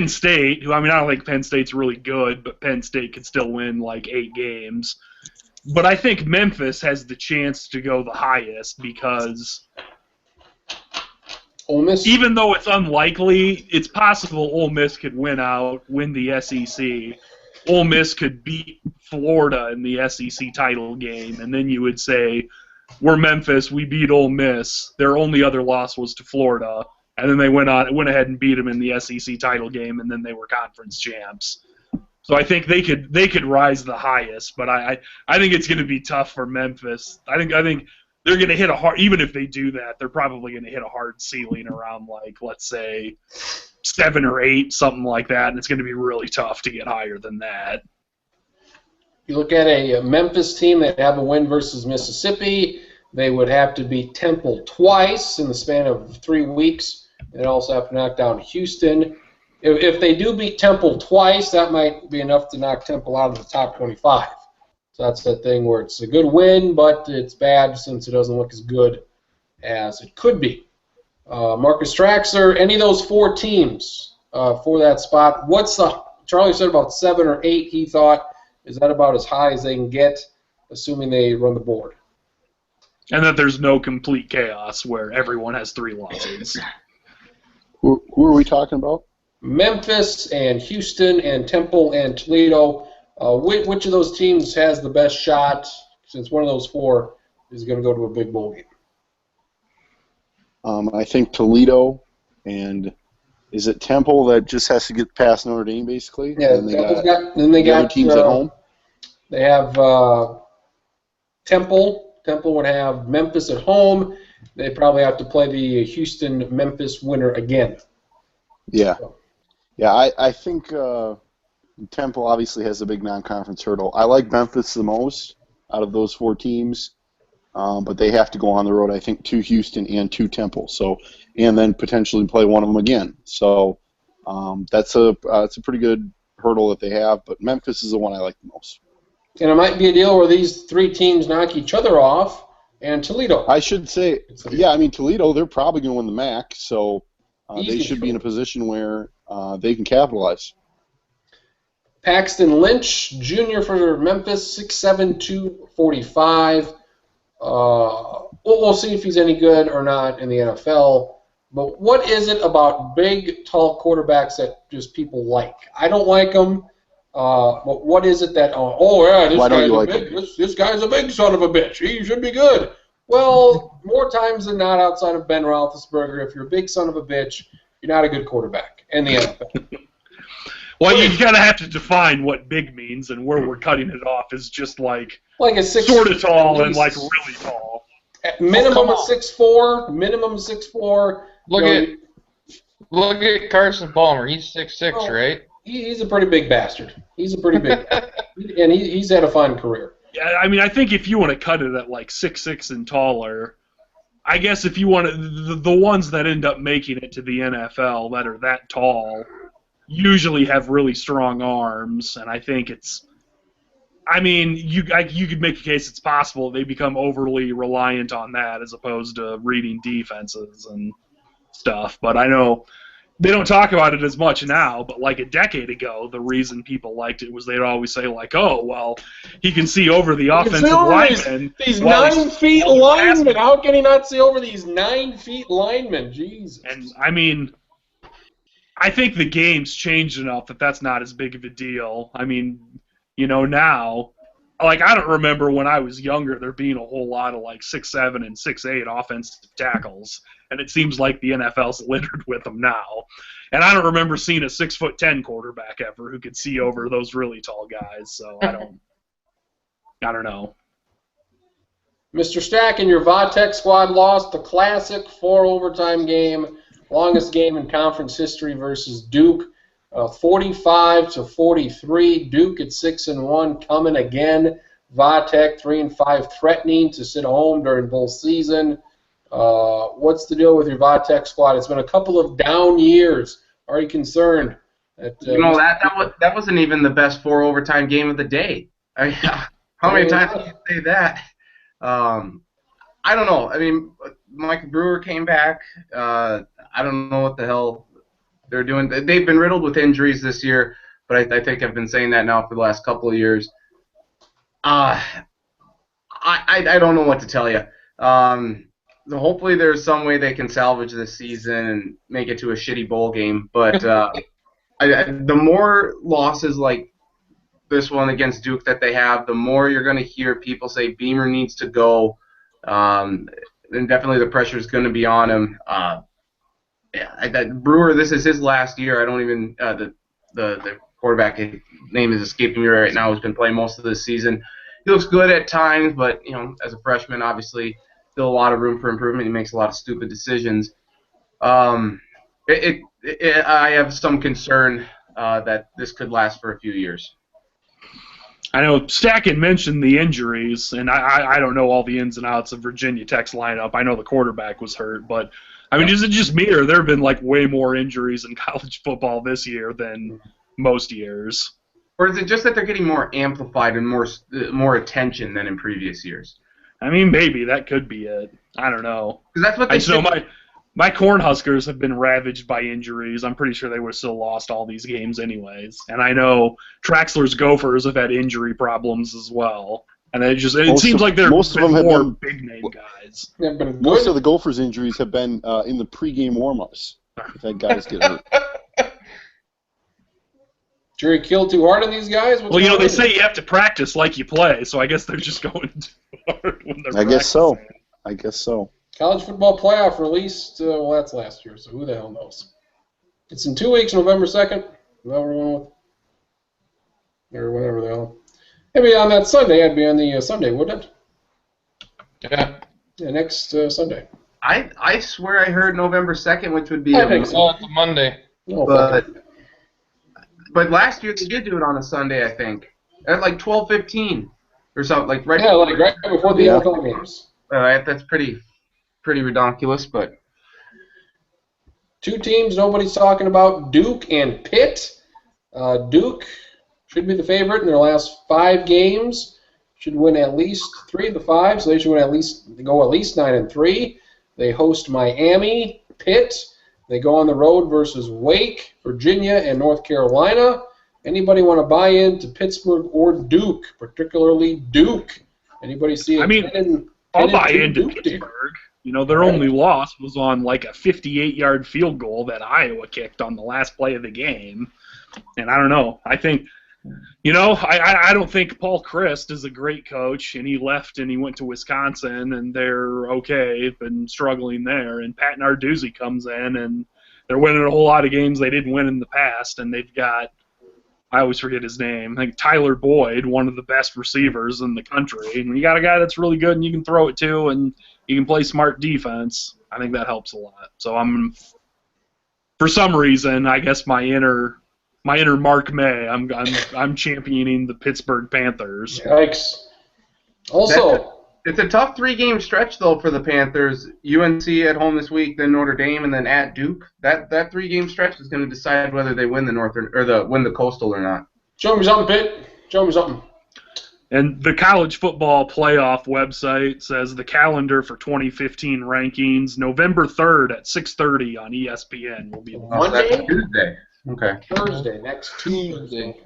State, who I don't think Penn State's really good, but Penn State could still win like 8 games. But I think Memphis has the chance to go the highest because Ole Miss, even though it's unlikely, it's possible Ole Miss could win the SEC. Ole Miss could beat Florida in the SEC title game, and then you would say, we're Memphis, we beat Ole Miss. Their only other loss was to Florida. And then they went ahead and beat them in the SEC title game, and then they were conference champs. So I think they could rise the highest, but I think it's going to be tough for Memphis. I think they're going to hit a hard. Even if they do that, they're probably going to hit a hard ceiling around let's say 7 or 8, something like that, and it's going to be really tough to get higher than that. You look at a Memphis team that have a win versus Mississippi. They would have to beat Temple twice in the span of 3 weeks. They'd also have to knock down Houston. If they do beat Temple twice, that might be enough to knock Temple out of the top 25. So that's that thing where it's a good win, but it's bad since it doesn't look as good as it could be. Marcus Traxler, any of those 4 teams for that spot, Charlie said about 7 or 8 he thought. Is that about as high as they can get, assuming they run the board? And that there's no complete chaos where everyone has 3 losses. Who are we talking about? Memphis and Houston and Temple and Toledo. Which of those teams has the best shot, since one of those 4 is going to go to a big bowl game? I think Toledo, and is it Temple that just has to get past Notre Dame, basically? Yeah, and they got teams at home. They have Temple. Temple would have Memphis at home. They probably have to play the Houston-Memphis winner again. Yeah. Yeah, I think Temple obviously has a big non-conference hurdle. I like Memphis the most out of those 4 teams, but they have to go on the road, I think, to Houston and to Temple. So, and then potentially play one of them again. So that's a pretty good hurdle that they have, but Memphis is the one I like the most. And it might be a deal where these 3 teams knock each other off, and Toledo. I should say, Toledo, they're probably going to win the MAC, so they should be in a position where they can capitalize. Paxton Lynch, Jr. for Memphis, 6'7", 245. We'll see if he's any good or not in the NFL. But what is it about big, tall quarterbacks that just people like? I don't like them. But what is it that? This guy's a big son of a bitch. He should be good. Well, more times than not, outside of Ben Roethlisberger, if you're a big son of a bitch, you're not a good quarterback in the NFL. Well, you kind of have to define what big means, and where we're cutting it off is just like a sort of tall and like really tall. Minimum of 6'4". Minimum 6'4". Look at Carson Palmer. He's 6'6", right? He's a pretty big bastard. He's a pretty big, and he's had a fine career. Yeah, I mean, I think if you want to cut it at like 6'6" and taller, I guess if you want to, the ones that end up making it to the NFL that are that tall usually have really strong arms, and I think it's. I mean, you could make a case it's possible they become overly reliant on that as opposed to reading defenses and stuff. But I know they don't talk about it as much now, but like a decade ago, the reason people liked it was they'd always say, like, oh, well, he can see over the offensive linemen. These 9 feet linemen. How can he not see over these 9 feet linemen? Jesus. And, I mean, I think the game's changed enough that that's not as big of a deal. I mean, you know, now, like, I don't remember when I was younger there being a whole lot of, like, 6'7" and 6'8" offensive tackles, and it seems like the NFL's littered with them now. And I don't remember seeing a 6'10" quarterback ever who could see over those really tall guys, so I don't know. Mr. Stack and your Vatek squad lost the classic 4-overtime game, longest game in conference history versus Duke. 45-43. Duke at 6-1, coming again. Vatek 3-5, threatening to sit home during bowl season. What's the deal with your Vatek squad? It's been a couple of down years. Are you concerned? That wasn't even the best 4-overtime game of the day. I mean, how many times can you say that? I don't know. I mean, Mike Brewer came back. I don't know what the hell they're doing. They've been riddled with injuries this year, but I think I've been saying that now for the last couple of years. I don't know what to tell you. Hopefully there's some way they can salvage this season and make it to a shitty bowl game. But the more losses like this one against Duke that they have, the more you're going to hear people say Beamer needs to go. And definitely the pressure is going to be on him. Brewer, this is his last year. I don't even the quarterback name is escaping me right now. Has been playing most of this season. He looks good at times, but you know, as a freshman, obviously, still a lot of room for improvement. He makes a lot of stupid decisions. I have some concern that this could last for a few years. I know Stack had mentioned the injuries, and I don't know all the ins and outs of Virginia Tech's lineup. I know the quarterback was hurt, but I mean, is it just me, or there have been like way more injuries in college football this year than most years? Or is it just that they're getting more amplified and more attention than in previous years? I mean, maybe that could be it. I don't know. Because that's what they know. My Cornhuskers have been ravaged by injuries. I'm pretty sure they would have still lost all these games anyways. And I know Traxler's Gophers have had injury problems as well. And it seems like they're most of them more have been, big-name guys. Most of the Gophers' injuries have been in the pregame warm-ups. We've had guys get hurt. Jury killed too hard on these guys? Well, you know, they say you have to practice like you play, so I guess they're just going too hard when they're practicing. I guess so. College football playoff released, well, that's last year, so who the hell knows? It's in 2 weeks, November 2nd. Or whatever the hell. Maybe on that Sunday. I'd be on the Sunday, wouldn't it? Yeah. Yeah, next Sunday. I swear I heard November 2nd, which would be it's a Monday. But last year they did do it on a Sunday, I think, at like 12:15 or something, like right. Yeah, like right before the NFL games. That's pretty ridiculous, but 2 teams nobody's talking about: Duke and Pitt. Duke should be the favorite in their last 5 games. Should win at least 3 of the 5, so they should go at least 9-3. They host Miami. Pitt. They go on the road versus Wake, Virginia, and North Carolina. Anybody want to buy into Pittsburgh or Duke, particularly Duke? Anybody see a I'll buy into Pittsburgh. You know, their only loss was on like a 58-yard field goal that Iowa kicked on the last play of the game. And I don't know. I think, you know, I don't think Paul Chryst is a great coach, and he left and he went to Wisconsin, and they're okay, been struggling there. And Pat Narduzzi comes in, and they're winning a whole lot of games they didn't win in the past, and they've got, I always forget his name, I think Tyler Boyd, one of the best receivers in the country. And you got a guy that's really good and you can throw it to, and you can play smart defense. I think that helps a lot. So for some reason, I guess my inner Mark May, I'm championing the Pittsburgh Panthers. Yikes. Also, it's a tough 3-game stretch though for the Panthers. UNC at home this week, then Notre Dame, and then at Duke. That 3-game stretch is going to decide whether they win the Northern or win the Coastal or not. Show me something, Pitt. Show me something. And the college football playoff website says the calendar for 2015 rankings, November 3rd at 6:30 on ESPN will be the Monday? That's Tuesday. Okay. Thursday, next Tuesday.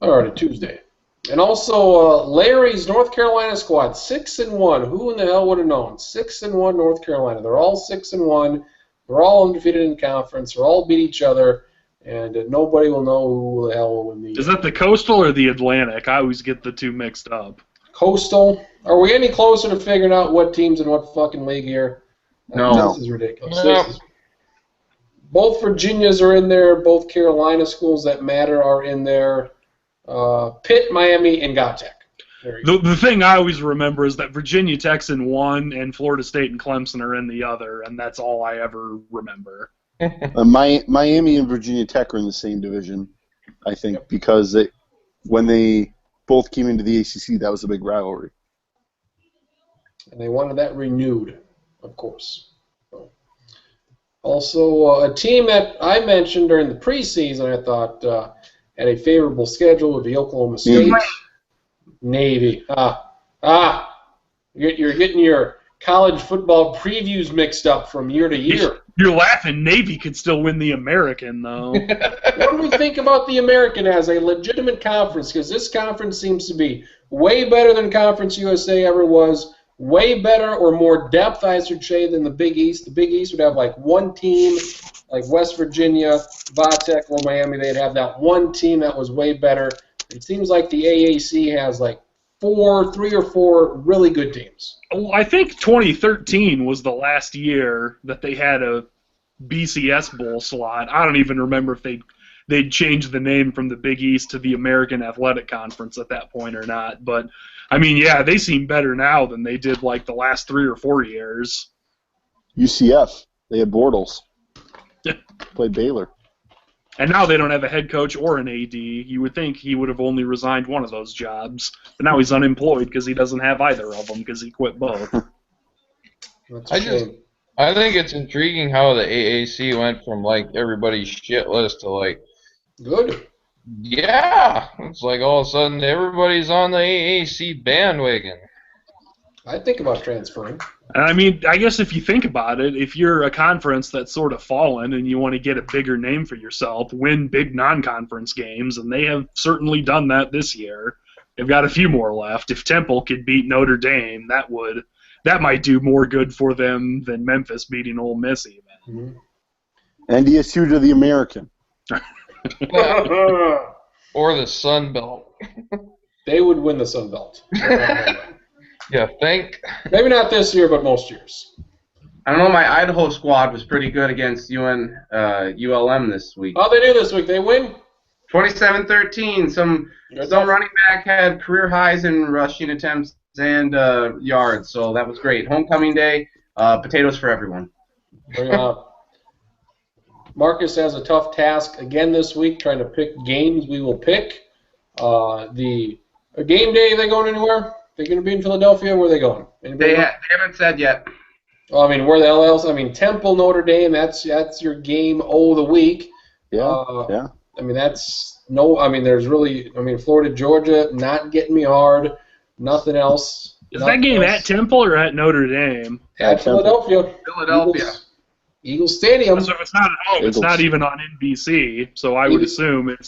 All right, a Tuesday. And also, Larry's North Carolina squad, 6-1. Who in the hell would have known? 6-1 North Carolina. They're all 6-1. They're all undefeated in conference. They're all beat each other, and nobody will know who the hell will win the. Is that the Coastal or the Atlantic? I always get the two mixed up. Coastal. Are we any closer to figuring out what teams in what fucking league here? No. This is ridiculous. No. Both Virginias are in there. Both Carolina schools that matter are in there. Pitt, Miami, and Gottech. The thing I always remember is that Virginia Tech's in one and Florida State and Clemson are in the other, and that's all I ever remember. Miami and Virginia Tech are in the same division, I think, because when they both came into the ACC, that was a big rivalry. And they wanted that renewed, of course. Also, a team that I mentioned during the preseason, I thought had a favorable schedule would be Oklahoma State. Navy. You're getting your college football previews mixed up from year to year. You're laughing. Navy could still win the American, though. What do we think about the American as a legitimate conference? Because this conference seems to be way better than Conference USA ever was. Way better or more depth, I should say, than the Big East. The Big East would have like one team, like West Virginia, Vatech, or Miami. They'd have that one team that was way better. It seems like the AAC has like three or four really good teams. Well, I think 2013 was the last year that they had a BCS bowl slot. I don't even remember if they'd changed the name from the Big East to the American Athletic Conference at that point or not. But I mean, yeah, they seem better now than they did like the last 3 or 4 years. UCF, they had Bortles. Played Baylor. And now they don't have a head coach or an AD. You would think he would have only resigned one of those jobs. But now he's unemployed because he doesn't have either of them because he quit both. That's a shame. I think it's intriguing how the AAC went from like everybody's shit list to like Good. Yeah, it's like all of a sudden everybody's on the AAC bandwagon. I think about transferring. And I mean, I guess if you think about it, if you're a conference that's sort of fallen and you want to get a bigger name for yourself, win big non-conference games, and they have certainly done that this year. They've got a few more left. If Temple could beat Notre Dame, that might do more good for them than Memphis beating Ole Miss even. Mm-hmm. NDSU to the American. Or the Sun Belt. They would win the Sun Belt. Yeah, think. Maybe not this year, but most years. I don't know. My Idaho squad was pretty good against ULM this week. Oh, they do this week. They win. 27-13. Some running back had career highs in rushing attempts and yards, so that was great. Homecoming day, potatoes for everyone. Marcus has a tough task again this week, trying to pick games we will pick. The game day, are they going anywhere? They're going to be in Philadelphia. Where are they going? They haven't said yet. Well, I mean, where the hell else? I mean, Temple, Notre Dame. That's your game of the week. Yeah. Yeah. I mean, there's really. I mean, Florida, Georgia, not getting me hard. Nothing else. Is that game at Temple or at Notre Dame? At Philadelphia. Philadelphia. Eagle Stadium. So if it's not at home, it's not even on NBC. So I would assume it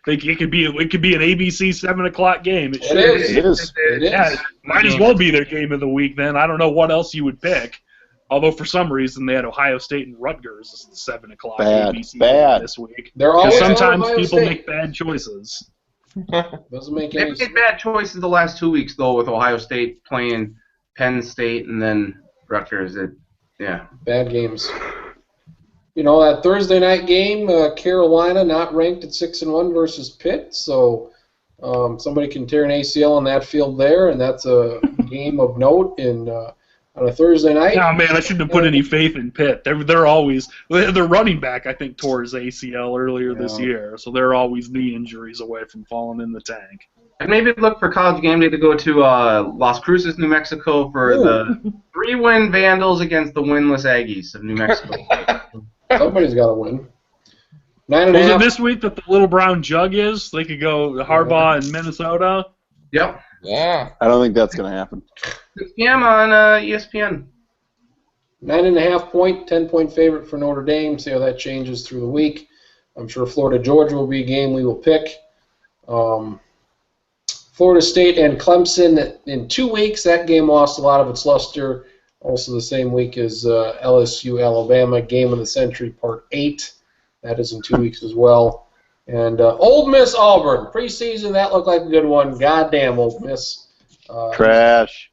could be an ABC 7 o'clock game. It is. Yeah, might as well be their game of the week then. I don't know what else you would pick. Although for some reason they had Ohio State and Rutgers as the 7 o'clock ABC game this week. Because sometimes people make bad choices. Doesn't make any sense. They made bad choices the last 2 weeks though, with Ohio State playing Penn State and then Rutgers. Bad games. You know, that Thursday night game, Carolina not ranked at 6-1 versus Pitt, so somebody can tear an ACL on that field there, and that's a game of note on a Thursday night. No, man, I shouldn't have put any faith in Pitt. They're always their running back. I think tore his ACL earlier this year, so they're always knee injuries away from falling in the tank. And maybe look for College Game Day to go to Las Cruces, New Mexico, for the 3-win Vandals against the winless Aggies of New Mexico. Somebody's got to win. Was it this week that the Little Brown Jug is? They could go Harbaugh in Minnesota. Yep. Yeah. I don't think that's going to happen. 6 p.m. on ESPN. 9.5-point, 10-point favorite for Notre Dame. See how that changes through the week. I'm sure Florida-Georgia will be a game we will pick. Florida State and Clemson in 2 weeks. That game lost a lot of its luster. Also the same week as LSU-Alabama, Game of the Century, Part 8. That is in 2 weeks as well. And Ole Miss Auburn. Preseason, that looked like a good one. Goddamn, Ole Miss. Trash.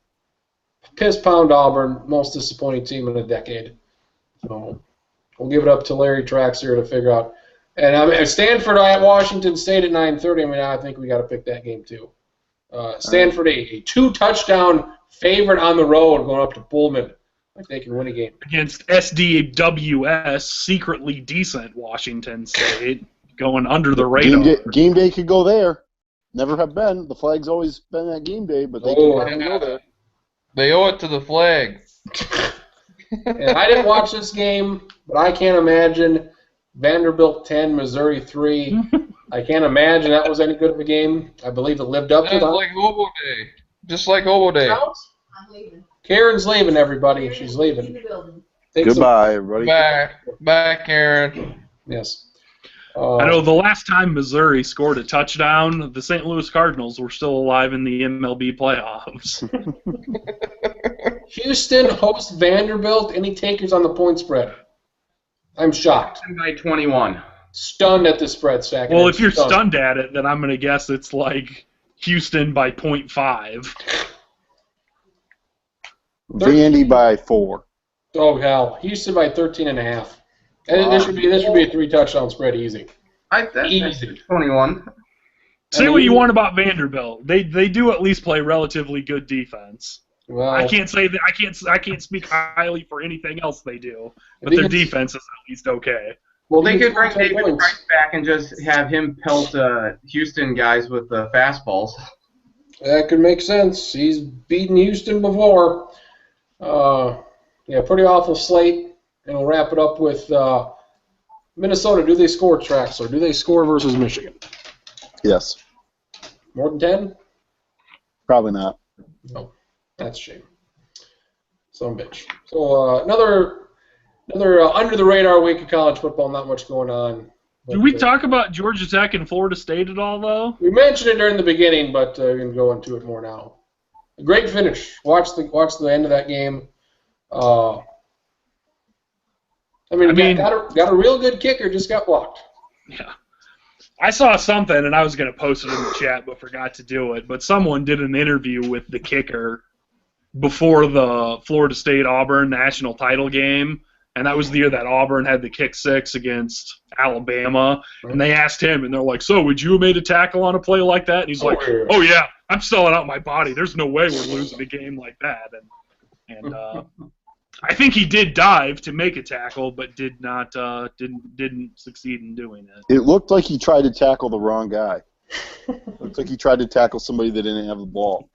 Piss pound Auburn, most disappointing team in a decade. So we'll give it up to Larry Traxler to figure out. And I mean, Stanford at Washington State at 9:30. I mean, I think we got to pick that game too. Stanford a 2-touchdown favorite on the road going up to Pullman. Like they can win a game against SDWS, secretly decent Washington State, going under the radar. Game day could go there. Never have been. The flag's always been at game day, but they can go there. They owe it to the flag. And I didn't watch this game, but I can't imagine Vanderbilt 10, Missouri 3. I can't imagine that was any good of a game. I believe it lived up to that. Like Hobo Day. Just like Hobo Day. I'm leaving. Karen's leaving, everybody. She's leaving. In the building. Goodbye, everybody. Bye, Karen. Yes. I know the last time Missouri scored a touchdown, the St. Louis Cardinals were still alive in the MLB playoffs. Houston hosts Vanderbilt. Any takers on the point spread? I'm shocked. By 21. Stunned at the spread, Stack. Well, if you're stunned at it, then I'm going to guess it's like Houston by 0.5. Vandy by 4. Oh, hell. Houston by 13.5. And this should be a 3-touchdown spread easy. Easy. 21. Say what you want about Vanderbilt. They do at least play relatively good defense. Well, I can't say that I can't speak highly for anything else they do, but their defense is at least okay. Well, they could bring David Price back and just have him pelt Houston guys with the fastballs. That could make sense. He's beaten Houston before. Pretty awful slate. And we'll wrap it up with Minnesota. Do they score, Trax, or do they score versus Michigan? Yes. More than 10? Probably not. No. That's a shame. Some bitch. So another under the radar week of college football. Not much going on. Did we talk about Georgia Tech and Florida State at all, though? We mentioned it during the beginning, but we're going to go into it more now. A great finish. Watch the end of that game. Got a real good kicker, just got blocked. Yeah. I saw something, and I was going to post it in the chat, but forgot to do it. But someone did an interview with the kicker before the Florida State-Auburn national title game, and that was the year that Auburn had the kick 6 against Alabama. And they asked him, and they're like, "So, would you have made a tackle on a play like that?" And he's like, "Oh yeah, I'm selling out my body. There's no way we're losing a game like that." And I think he did dive to make a tackle, but didn't succeed in doing it. It looked like he tried to tackle the wrong guy. Looked like he tried to tackle somebody that didn't have the ball.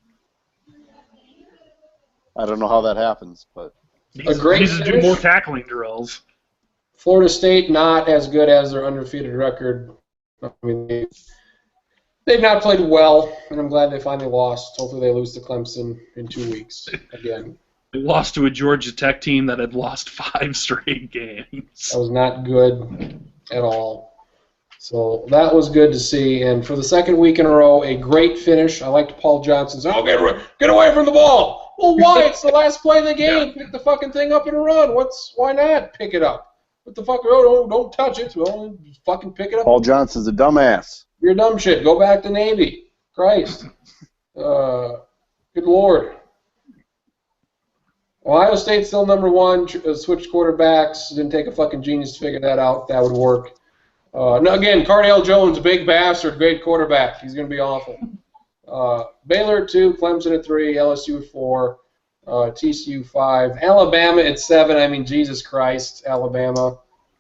I don't know how that happens, but he needs to do more tackling drills. Florida State not as good as their undefeated record. I mean, they've not played well, and I'm glad they finally lost. Hopefully they lose to Clemson in 2 weeks again. They lost to a Georgia Tech team that had lost 5 straight games. That was not good at all. So that was good to see. And for the second week in a row, a great finish. I liked Paul Johnson's, oh, get away from the ball. Well, why? It's the last play of the game. Pick the fucking thing up and run. Why not pick it up? What the fuck? Oh, don't touch it. Well, fucking pick it up. Paul Johnson's a dumbass. You're dumb shit. Go back to Navy. Christ. Good Lord. Ohio State's still number 1. Switched quarterbacks. Didn't take a fucking genius to figure that out. That would work. No, again, Cardale Jones, big bastard, great quarterback. He's going to be awful. Baylor at 2, Clemson at 3, LSU at 4, TCU 5, Alabama at 7. I mean, Jesus Christ, Alabama.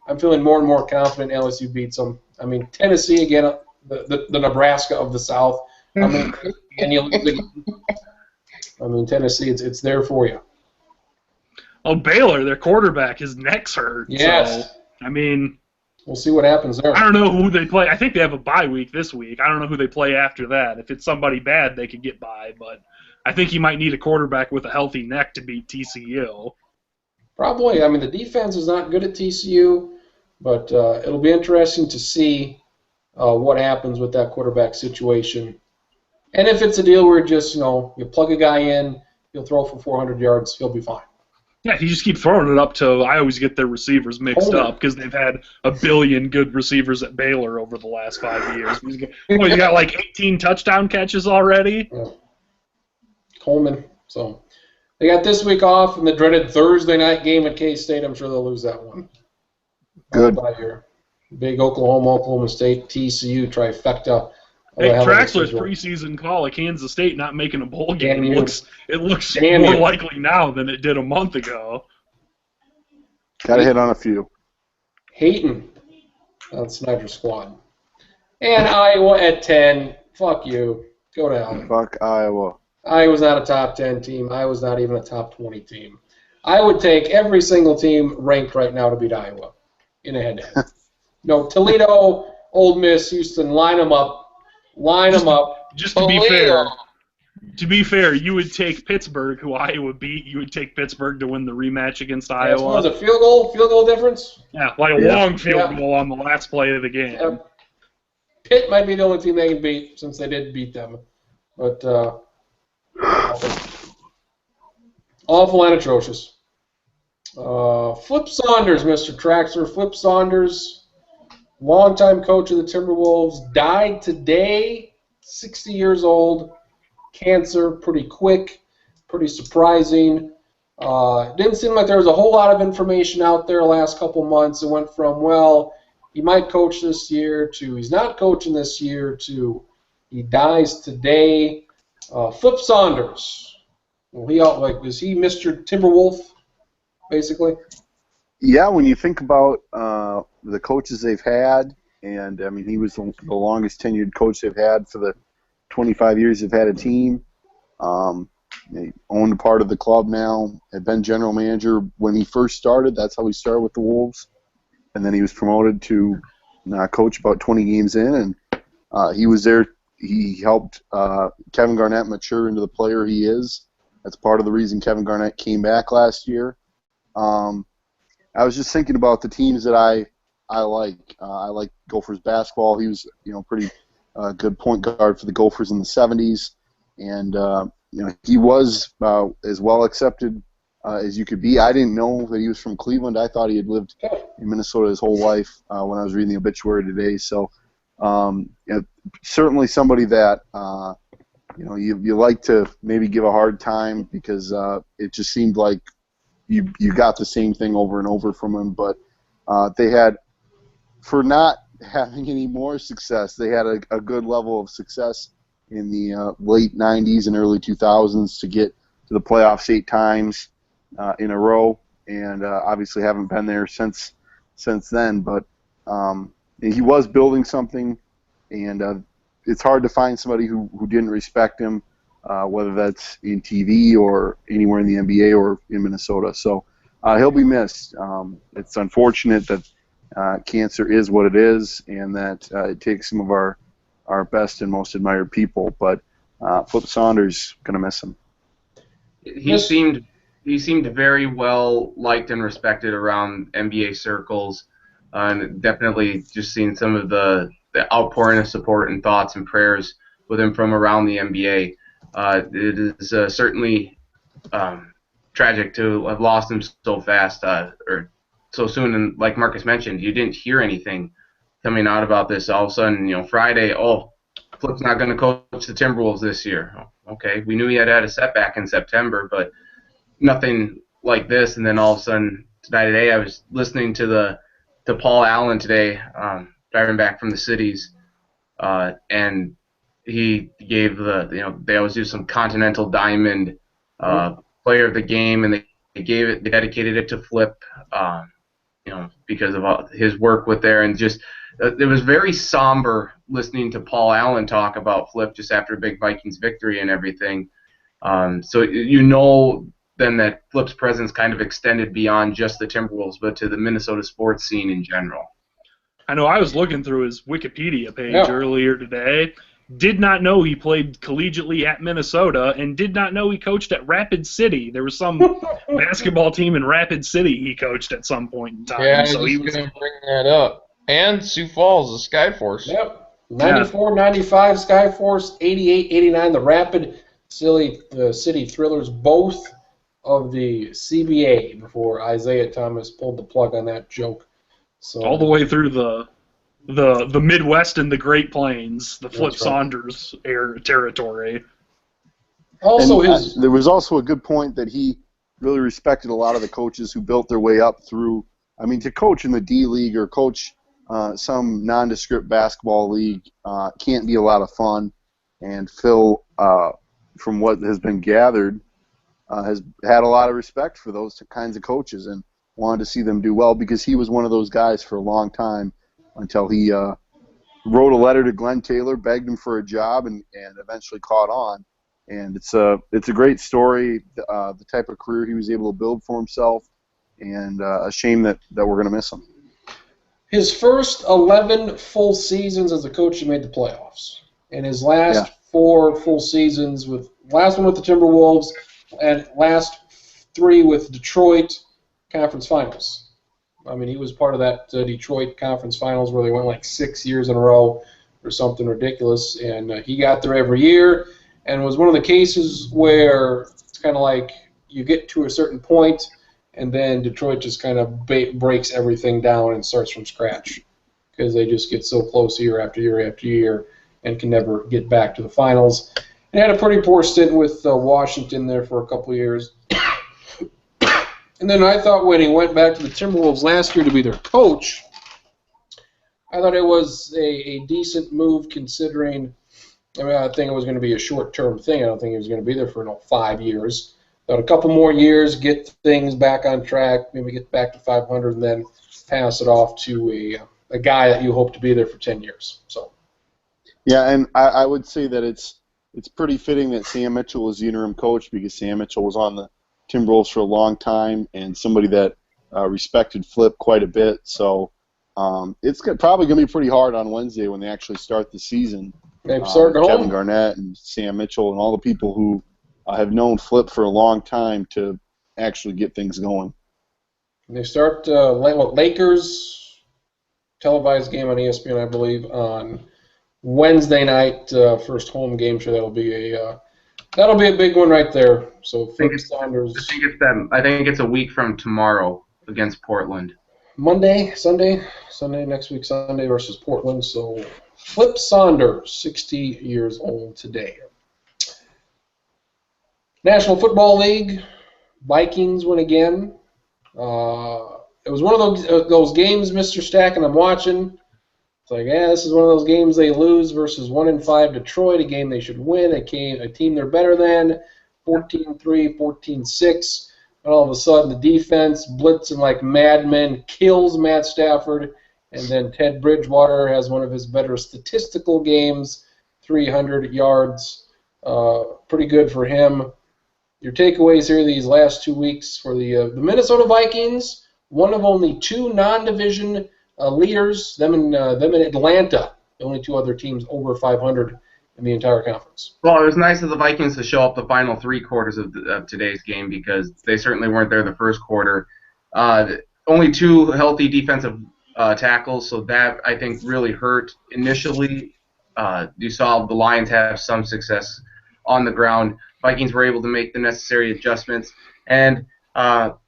I'm feeling more and more confident LSU beats them. I mean, Tennessee again, the Nebraska of the South. I mean, and you lose again. I mean, Tennessee, it's there for you. Oh, Baylor, their quarterback, his neck's hurt. Yes. So, I mean, we'll see what happens there. I don't know who they play. I think they have a bye week this week. I don't know who they play after that. If it's somebody bad, they could get by. But I think you might need a quarterback with a healthy neck to beat TCU. Probably. I mean, the defense is not good at TCU, but it'll be interesting to see what happens with that quarterback situation. And if it's a deal where just, you plug a guy in, he'll throw for 400 yards, he'll be fine. Yeah, he just keeps throwing it up to. I always get their receivers mixed up because they've had a billion good receivers at Baylor over the last 5 years. You got like 18 touchdown catches already. Yeah. Coleman. So they got this week off and the dreaded Thursday night game at K-State. I'm sure they'll lose that one. Good. By your big Oklahoma State, TCU trifecta. Hey, Traxler's preseason call at Kansas State not making a bowl game. It looks more likely now than it did a month ago. Got to hit on a few. Hayton on Snyder Squad. And Iowa at 10. Fuck you. Go to hell. Fuck Iowa. Iowa's not a top 10 team. Iowa's not even a top 20 team. I would take every single team ranked right now to beat Iowa in a head-to-head. No, Toledo, Ole Miss, Houston, line them up. Just to be fair, you would take Pittsburgh, who Iowa beat. You would take Pittsburgh to win the rematch against Iowa. What was a field goal difference? Yeah, like a long field goal on the last play of the game. Yeah. Pitt might be the only team they can beat since they did beat them. But awful and atrocious. Flip Saunders, Mr. Traxler. Flip Saunders, longtime coach of the Timberwolves, died today, 60 years old, cancer, pretty quick, pretty surprising. Didn't seem like there was a whole lot of information out there the last couple months. It went from, well, he might coach this year to he's not coaching this year to he dies today. Flip Saunders, is he Mr. Timberwolf, basically? Yeah, when you think about the coaches they've had, and I mean he was the longest tenured coach they've had for the 25 years they've had a team. They owned a part of the club now. Had been general manager when he first started. That's how he started with the Wolves, and then he was promoted to coach about 20 games in, and he was there. He helped Kevin Garnett mature into the player he is. That's part of the reason Kevin Garnett came back last year. I was just thinking about the teams that I like. I like Gophers basketball. He was, pretty good point guard for the Gophers in the 70s, and he was as well accepted as you could be. I didn't know that he was from Cleveland. I thought he had lived in Minnesota his whole life when I was reading the obituary today. So certainly somebody that you like to maybe give a hard time because it just seemed like you got the same thing over and over from him. But they had, for not having any more success, they had a good level of success in the late 90s and early 2000s to get to the playoffs 8 times in a row, and obviously haven't been there since then. But he was building something, and it's hard to find somebody who didn't respect him, whether that's in TV or anywhere in the NBA or in Minnesota. So he'll be missed. It's unfortunate that cancer is what it is, and that it takes some of our best and most admired people. But Flip Saunders, going to miss him. He seemed he seemed very well liked and respected around NBA circles, and definitely just seeing some of the outpouring of support and thoughts and prayers with him from around the NBA. It is certainly tragic to have lost him so fast or so soon. And like Marcus mentioned, you didn't hear anything coming out about this. All of a sudden, Friday, Flip's not going to coach the Timberwolves this year. Okay, we knew he had a setback in September, but nothing like this. And then all of a sudden, today, I was listening to Paul Allen today, driving back from the cities, and he gave they always do some Continental Diamond player of the game, and they dedicated it to Flip, because of his work with there, and just it was very somber listening to Paul Allen talk about Flip just after a big Vikings victory and everything. So then that Flip's presence kind of extended beyond just the Timberwolves, but to the Minnesota sports scene in general. I know I was looking through his Wikipedia page earlier today. Did not know he played collegiately at Minnesota, and did not know he coached at Rapid City. There was some basketball team in Rapid City he coached at some point in time. Yeah, so he was going to bring that up. And Sioux Falls, the Skyforce. Yep. 94, 95 Skyforce, 88, 89 the Rapid City Thrillers, both of the CBA before Isaiah Thomas pulled the plug on that joke. So all the way through the Midwest and the Great Plains, the Flip Saunders territory. Also, there was also a good point that he really respected a lot of the coaches who built their way up through. I mean, to coach in the D League or coach some nondescript basketball league can't be a lot of fun. And Phil, from what has been gathered, has had a lot of respect for those kinds of coaches and wanted to see them do well, because he was one of those guys for a long time until he wrote a letter to Glenn Taylor, begged him for a job, and eventually caught on. And it's a great story, the type of career he was able to build for himself, and a shame that we're going to miss him. His first 11 full seasons as a coach, he made the playoffs. And his last 4 full seasons, last one with the Timberwolves and last 3 with Detroit, conference finals. I mean, he was part of that Detroit conference finals where they went like 6 years in a row or something ridiculous. And he got there every year, and was one of the cases where it's kind of like you get to a certain point, and then Detroit just kind of breaks everything down and starts from scratch, because they just get so close year after year after year and can never get back to the finals. And had a pretty poor stint with Washington there for a couple of years. And then I thought when he went back to the Timberwolves last year to be their coach, I thought it was a decent move considering, I think it was going to be a short-term thing. I don't think he was going to be there for 5 years. Thought a couple more years, get things back on track, maybe get back to 500, and then pass it off to a guy that you hope to be there for 10 years. So. Yeah, and I would say that it's pretty fitting that Sam Mitchell was the interim coach, because Sam Mitchell was on the Timberwolves for a long time and somebody that respected Flip quite a bit. So it's probably going to be pretty hard on Wednesday when they actually start the season. Kevin Garnett and Sam Mitchell and all the people who have known Flip for a long time to actually get things going. And they start Lakers televised game on ESPN, I believe, on Wednesday night, first home game. Sure, that'll be a big one right there. So Flip Saunders. I think it's a week from tomorrow against Portland. Sunday next week, Sunday versus Portland. So Flip Saunders, 60 years old today. National Football League, Vikings win again. It was one of those games, Mr. Stack, and I'm watching. It's like, this is one of those games they lose versus 1-5 Detroit, a game they should win, a team they're better than, 14-3, 14-6. And all of a sudden, the defense, blitzing like madmen, kills Matt Stafford, and then Ted Bridgewater has one of his better statistical games, 300 yards. Pretty good for him. Your takeaways here these last 2 weeks for the Minnesota Vikings, one of only 2 non-division leaders, them in Atlanta, the only 2 other teams over 500 in the entire conference. Well, it was nice of the Vikings to show up the final 3 quarters of today's game because they certainly weren't there the first quarter. Only 2 healthy defensive tackles, so that I think really hurt initially. You saw the Lions have some success on the ground. Vikings were able to make the necessary adjustments. And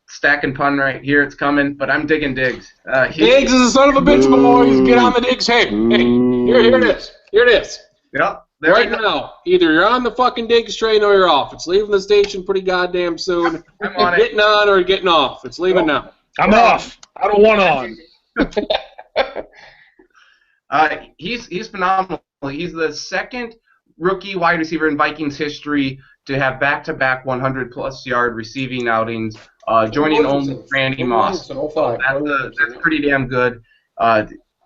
stack and pun right here, it's coming, but I'm digging Diggs. Diggs is a son of a bitch, boys. Get on the Diggs. Hey, here it is. Here it is. Yep. Right now, either you're on the fucking Diggs train or you're off. It's leaving the station pretty goddamn soon. I'm on it. Getting on or getting off. It's leaving now. I'm off. I don't want on. He's phenomenal. He's the second rookie wide receiver in Vikings history to have back-to-back 100-plus yard receiving outings, joining only Randy Moss. So that's pretty damn good.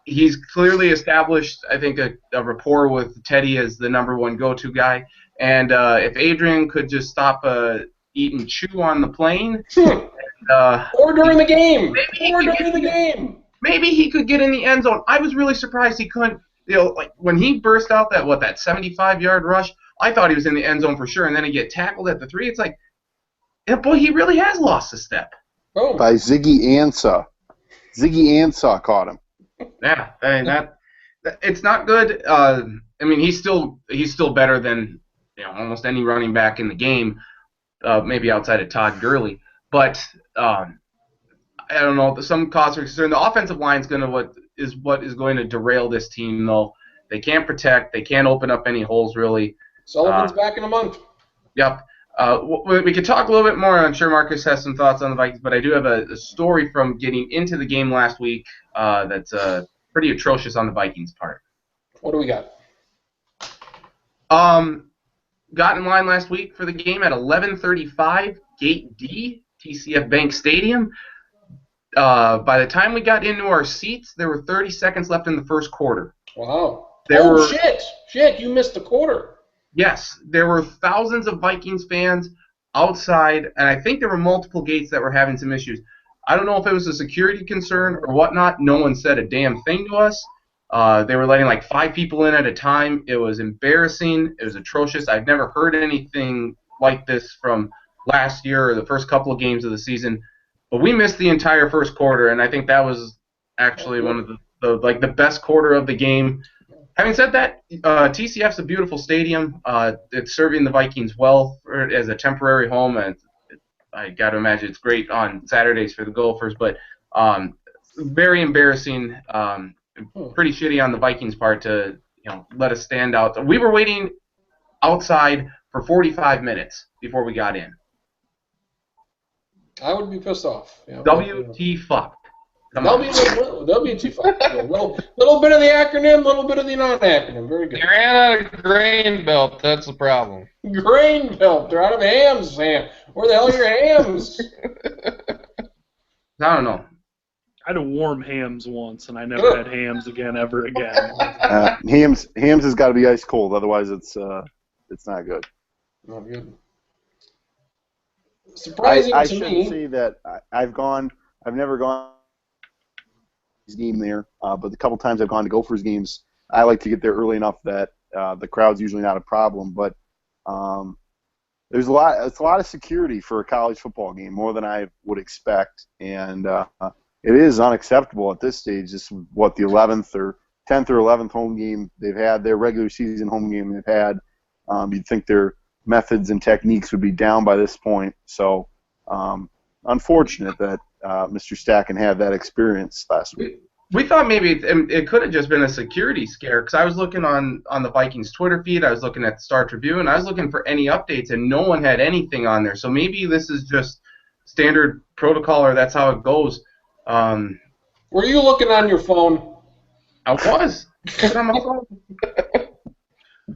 He's clearly established, I think, a rapport with Teddy as the number 1 go-to guy. And if Adrian could just stop eating chew on the plane, or during the game, maybe he could get in the end zone. I was really surprised he couldn't. Like when he burst out that 75-yard rush, I thought he was in the end zone for sure, and then he get tackled at the 3. It's like, yeah, boy, he really has lost a step. Oh. By Ziggy Ansah. Ziggy Ansah caught him. Yeah, I mean that it's not good. I mean he's still better than almost any running back in the game, maybe outside of Todd Gurley. But I don't know. Some cause for concern. The offensive line is what is going to derail this team, though. They can't protect. They can't open up any holes really. Sullivan's back in a month. Yep. We could talk a little bit more. I'm sure Marcus has some thoughts on the Vikings, but I do have a story from getting into the game last week that's pretty atrocious on the Vikings' part. What do we got? Got in line last week for the game at 11:35, Gate D, TCF Bank Stadium. By the time we got into our seats, there were 30 seconds left in the first quarter. Wow. Shit, you missed the quarter. Yes, there were thousands of Vikings fans outside, and I think there were multiple gates that were having some issues. I don't know if it was a security concern or whatnot. No one said a damn thing to us. They were letting like 5 people in at a time. It was embarrassing. It was atrocious. I've never heard anything like this from last year or the first couple of games of the season. But we missed the entire first quarter, and I think that was actually one of the best quarter of the game. Having said that, TCF's a beautiful stadium. It's serving the Vikings well as a temporary home, and I got to imagine it's great on Saturdays for the Gophers. But very embarrassing, pretty shitty on the Vikings' part to let us stand out. We were waiting outside for 45 minutes before we got in. I would be pissed off. WT fuck. WT fuck. A little bit of the acronym, little bit of the non-acronym. Very good. You ran out of grain belt. That's the problem. Grain belt. They're out of hams, Sam. Where the hell are your hams? I don't know. I had warm hams once, and I never had hams again ever again. Hams has got to be ice cold, otherwise it's not good. Not good. Surprising I to me. I shouldn't say that I've never gone to his game there, but the couple times I've gone to Gophers games, I like to get there early enough that the crowd's usually not a problem. But it's a lot of security for a college football game, more than I would expect, and it is unacceptable at this stage. This is what, the 11th or 10th or 11th home game they've had, their regular season home game they've had. You'd think their methods and techniques would be down by this point. So unfortunate that Mr. Stacken had that experience last week. We thought maybe it could have just been a security scare, because I was looking on the Vikings Twitter feed, I was looking at the Star Tribune, I was looking for any updates, and no one had anything on there. So maybe this is just standard protocol, or that's how it goes. Were you looking on your phone? I was. On my phone.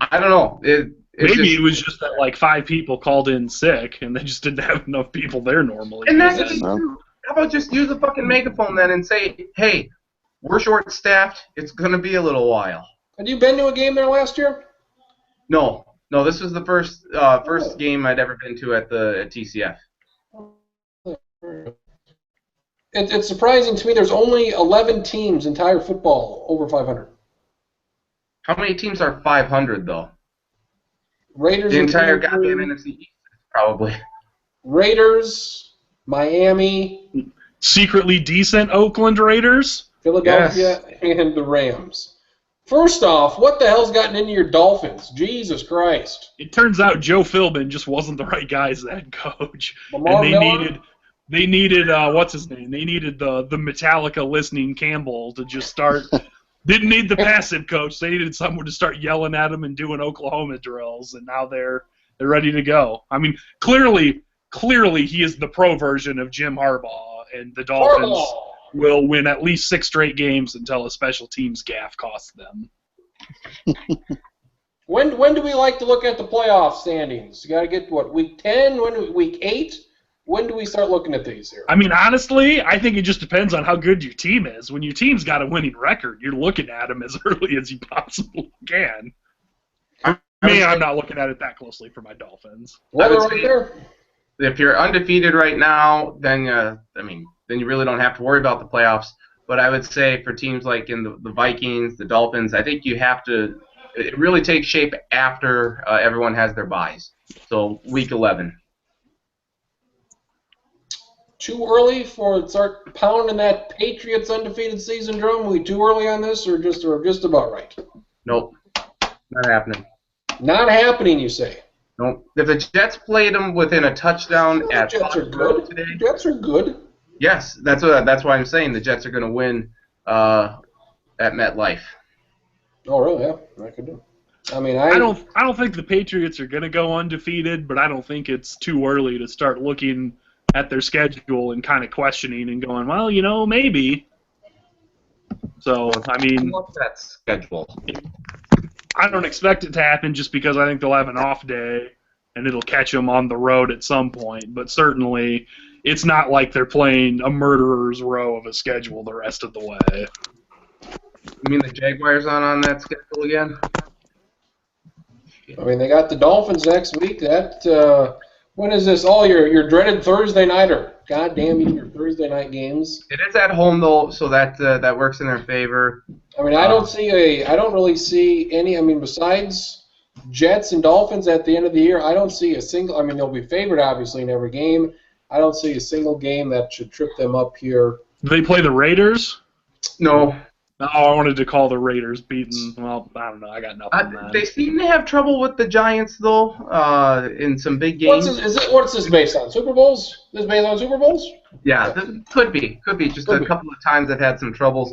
I don't know. Maybe it was just that like 5 people called in sick, and they just didn't have enough people there normally. And that's the thing, too. How about just use a fucking megaphone then and say, hey, we're short-staffed. It's going to be a little while. Had you been to a game there last year? No, this was the first game I'd ever been to at TCF. It's surprising to me. There's only 11 teams in entire football over 500. How many teams are 500 though? Raiders. The entire goddamn NFC East, probably. Raiders, Miami, Secretly decent Oakland Raiders. Philadelphia, and the Rams. First off, what the hell's gotten into your Dolphins? Jesus Christ. It turns out Joe Philbin just wasn't the right guy as the head coach. Lamar And Miller? they needed what's his name? They needed the Metallica listening Campbell to just start. Didn't need the passive coach. They needed someone to start yelling at him and doing Oklahoma drills, and now they're ready to go. I mean, clearly he is the pro version of Jim Harbaugh, and the Dolphins will win at least 6 straight games until a special teams gaffe costs them. When do we like to look at the playoff standings? You got to get, week 10? Week 8? When do we start looking at these here? I mean, honestly, I think it just depends on how good your team is. When your team's got a winning record, you're looking at them as early as you possibly can. I'm not looking at it that closely for my Dolphins. Well, right there. If you're undefeated right now, then then you really don't have to worry about the playoffs. But I would say for teams like in the Vikings, the Dolphins, I think you have to. It really takes shape after everyone has their byes. So week 11. Too early for start pounding that Patriots undefeated season drum? Are we too early on this, or just about right? Nope, not happening. Not happening, you say? Nope. If the Jets played them within a touchdown The at Jets are Foxborough good. today, The Jets are good. yes, that's why I'm saying the Jets are going to win at MetLife. Oh, really? Yeah, I could do. I mean, I don't think the Patriots are going to go undefeated, but I don't think it's too early to start looking at their schedule and kind of questioning and going, well, maybe. So, I mean, What's that schedule? I don't expect it to happen just because I think they'll have an off day and it'll catch them on the road at some point. But certainly, it's not like they're playing a murderer's row of a schedule the rest of the way. You mean the Jaguars aren't on that schedule again? I mean, they got the Dolphins next week. When is this? Oh, your dreaded Thursday nighter. God damn you, your Thursday night games. It is at home though, so that works in their favor. I mean, I don't really see any. I mean, besides Jets and Dolphins at the end of the year, I don't see a single. I mean, they'll be favored obviously in every game. I don't see a single game that should trip them up here. Do they play the Raiders? No. Oh, I wanted to call the Raiders beaten. Well, I don't know. I got nothing. Man. They seem to have trouble with the Giants though, in some big games. What's this based on? Super Bowls? This based on Super Bowls? Yeah, could be. Just a couple of times I've had some troubles.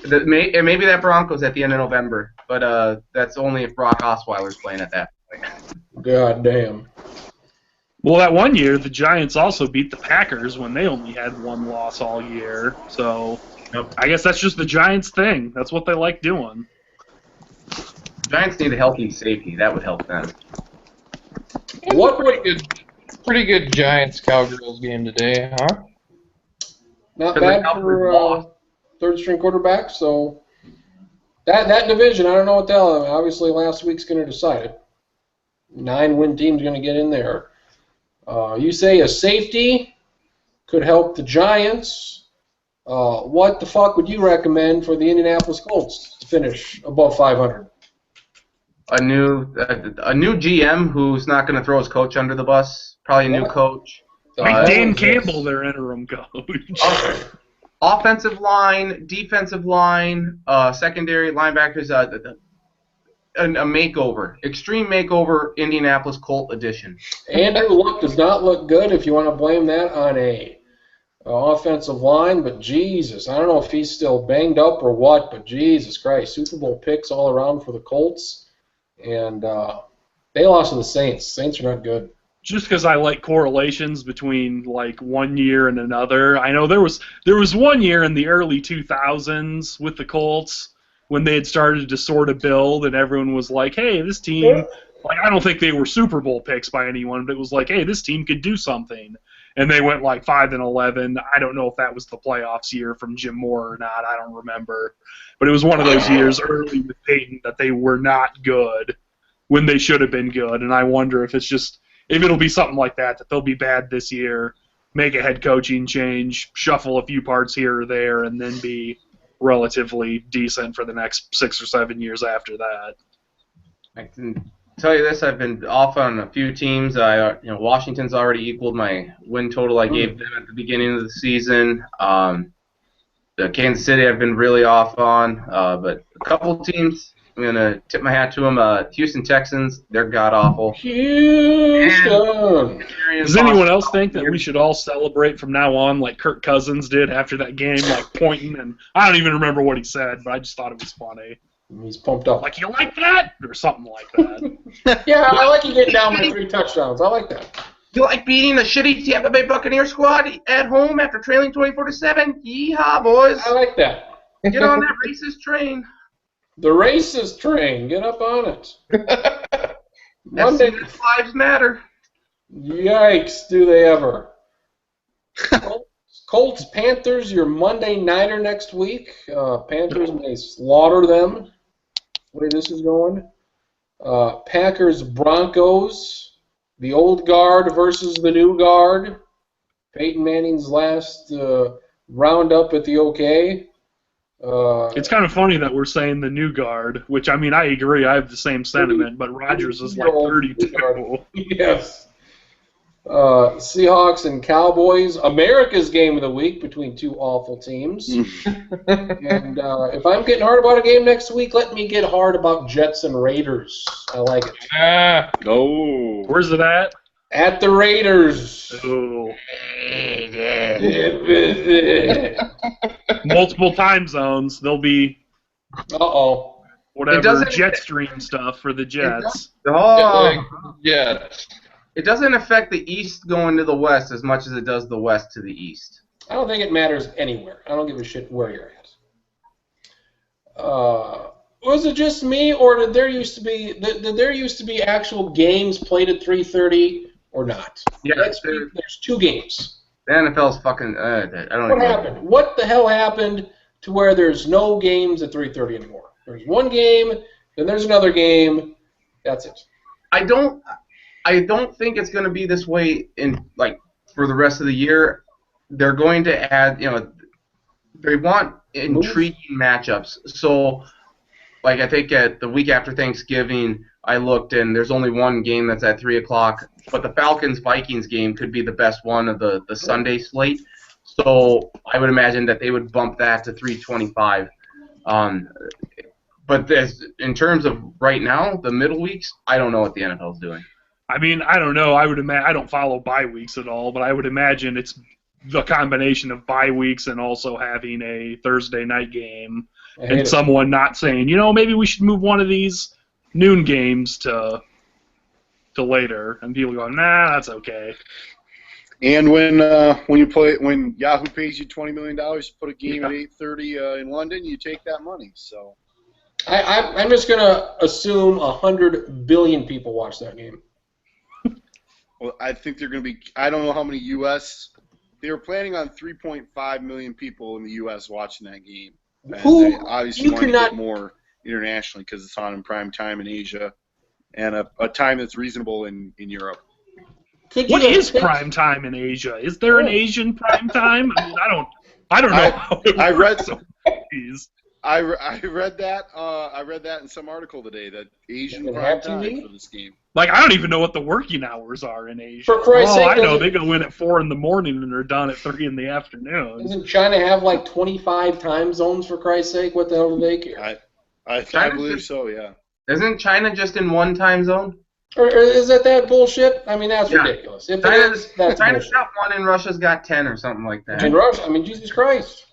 Maybe that Broncos at the end of November, but that's only if Brock Osweiler's playing at that point. God damn. Well, that one year, the Giants also beat the Packers when they only had one loss all year. So I guess that's just the Giants' thing. That's what they like doing. Giants need a healthy safety. That would help them. Pretty good Giants Cowgirls game today, huh? Not bad for third-string quarterback. So that division, I don't know what the hell. Obviously, last week's going to decide it. 9-win team's going to get in there. You say a safety could help the Giants. What the fuck would you recommend for the Indianapolis Colts to finish above 500? A new GM who's not going to throw his coach under the bus. Probably a new coach. Make Dan Campbell their interim coach. Offensive line, defensive line, secondary linebackers. A makeover, extreme makeover, Indianapolis Colt edition. Andrew Luck does not look good. If you want to blame that on a offensive line, but Jesus, I don't know if he's still banged up or what, but Jesus Christ, Super Bowl picks all around for the Colts, and they lost to the Saints. Saints are not good. Just because I like correlations between like one year and another. I know there was one year in the early 2000s with the Colts when they had started to sort of build, and everyone was like, hey, this team, like, I don't think they were Super Bowl picks by anyone, but it was like, hey, this team could do something. And they went like 5-11. I don't know if that was the playoffs year from Jim Moore or not. I don't remember. But it was one of those years early with Peyton that they were not good when they should have been good. And I wonder if it'll be something like that they'll be bad this year, make a head coaching change, shuffle a few parts here or there, and then be relatively decent for the next 6 or 7 years after that. tell you this, I've been off on a few teams. Washington's already equaled my win total I gave them at the beginning of the season. The Kansas City I've been really off on, but a couple teams I'm gonna tip my hat to them. Houston Texans, they're god awful. Houston. Does anyone else think that we should all celebrate from now on like Kirk Cousins did after that game, like pointing and I don't even remember what he said, but I just thought it was funny. He's pumped up. Like, you like that? Or something like that. Yeah, I like you getting down by 3 touchdowns. I like that. You like beating the shitty Tampa Bay Buccaneer squad at home after trailing 24-7? Yeehaw, boys! I like that. Get on that racist train. The racist train. Get up on it. Monday lives matter. Yikes, do they ever. Colts, Panthers, your Monday nighter next week. Panthers may slaughter them. The way this is going. Packers, Broncos. The old guard versus the new guard. Peyton Manning's last roundup at the OK. It's kind of funny that we're saying the new guard, which, I mean, I agree. I have the same sentiment, but Rodgers is like 32. Yes. Seahawks and Cowboys. America's game of the week between two awful teams. And if I'm getting hard about a game next week, let me get hard about Jets and Raiders. I like it. Oh. Where's it at? At the Raiders. Oh. Multiple time zones. There'll be whatever Jetstream stuff for the Jets. It doesn't affect the East going to the West as much as it does the West to the East. I don't think it matters anywhere. I don't give a shit where you're at. Was it just me, or did there used to be actual games played at 3:30 or not? Yeah, there's 2 games. The NFL's fucking. I don't know. What happened? What the hell happened to where there's no games at 3:30 anymore? There's one game, then there's another game. That's it. I don't think it's going to be this way for the rest of the year. They're going to add, they want intriguing matchups. So, I think at the week after Thanksgiving, I looked and there's only one game that's at 3 o'clock, but the Falcons-Vikings game could be the best one of the Sunday slate. So I would imagine that they would bump that to 3:25. But in terms of right now, the middle weeks, I don't know what the NFL's doing. I mean, I don't know. I don't follow bye weeks at all, but I would imagine it's the combination of bye weeks and also having a Thursday night game and someone not saying, maybe we should move one of these noon games to later, and people going, nah, that's okay. And when Yahoo pays you $20 million to put a game at 8:30 in London, you take that money. So I'm just gonna assume 100 billion people watch that game. Well, I think they're going to be. I don't know how many U.S. They were planning on 3.5 million people in the U.S. watching that game. And they obviously want to get more internationally because it's on in prime time in Asia and a time that's reasonable in Europe. What is prime time in Asia? Is there an Asian prime time? I mean, I don't know. I read some. I read that in some article today that Asian prime time for this game. I don't even know what the working hours are in Asia. For Christ's sake, I know they go in at 4 in the morning and are done at 3 in the afternoon. Doesn't China have 25 time zones, for Christ's sake? What the hell do they care? I believe so, yeah. Isn't China just in one time zone? Or is that bullshit? I mean, that's ridiculous. If China's got 1 and Russia's got 10 or something like that. In Russia, I mean, Jesus Christ.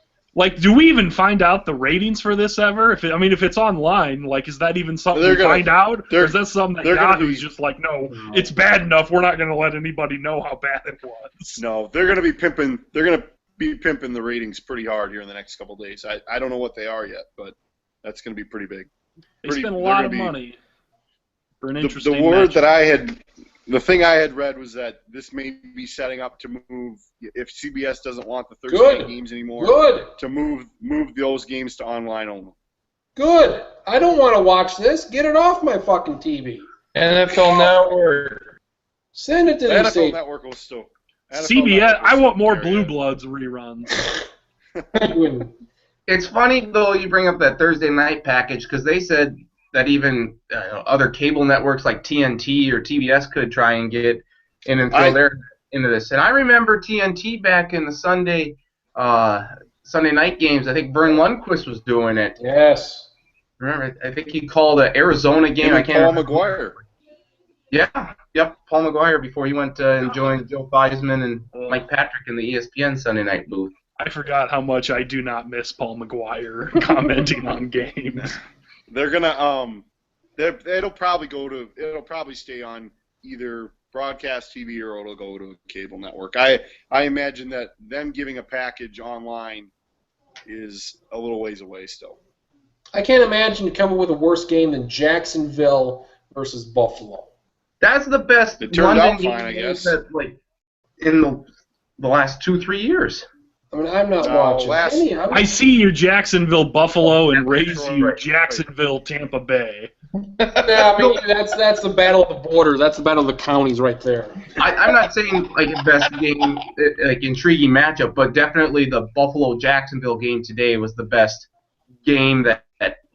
Do we even find out the ratings for this ever? If it's online, is that even something to find out? Or is that something that Yahoo's just no, it's bad enough, we're not going to let anybody know how bad it was? No, they're going to be pimping. They're going to be pimping the ratings pretty hard here in the next couple of days. I don't know what they are yet, but that's going to be pretty big. They spend a lot of money for an interesting The thing I had read was that this may be setting up to move, if CBS doesn't want the Thursday night games anymore, to move those games to online only. Good. I don't want to watch this. Get it off my fucking TV. NFL Network. Send it to the NFL Network will still. CBS. I want more Blue Bloods reruns. It's funny though you bring up that Thursday night package because they said that even other cable networks like TNT or TBS could try and get in and throw their into this. And I remember TNT back in the Sunday night games. I think Vern Lundquist was doing it. Yes. Remember, I think he called an Arizona game. I can't Paul McGuire. Yeah, yep, Paul McGuire before he went and joined Joe Theismann and Mike Patrick in the ESPN Sunday night booth. I forgot how much I do not miss Paul McGuire commenting on games. They're gonna it'll probably stay on either broadcast TV or it'll go to a cable network. I imagine that them giving a package online is a little ways away still. I can't imagine coming up with a worse game than Jacksonville versus Buffalo. That's the best It turned London out game fine, I guess. that, like, in the last 2-3 years. I mean, I'm not watching. I see you Jacksonville Buffalo and raise Detroit, you right. Jacksonville Tampa Bay. Yeah, I mean, that's the battle of the border. That's the battle of the counties right there. I'm not saying like the best game, like intriguing matchup, but definitely the Buffalo-Jacksonville game today was the best game that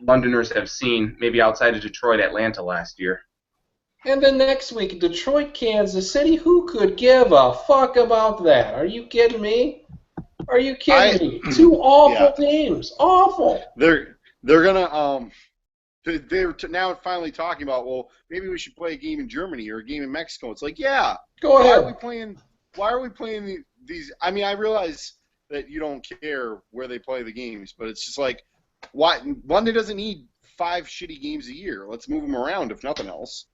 Londoners have seen, maybe outside of Detroit, Atlanta last year. And then next week, Detroit, Kansas City. Who could give a fuck about that? Are you kidding me? Are you kidding me? Two awful teams. Awful. They're gonna they're now finally talking about, well, maybe we should play a game in Germany or a game in Mexico. It's like, yeah. Go ahead. Why are we playing these? I mean, I realize that you don't care where they play the games, but it's just like, why? London doesn't need 5 shitty games a year. Let's move them around, if nothing else.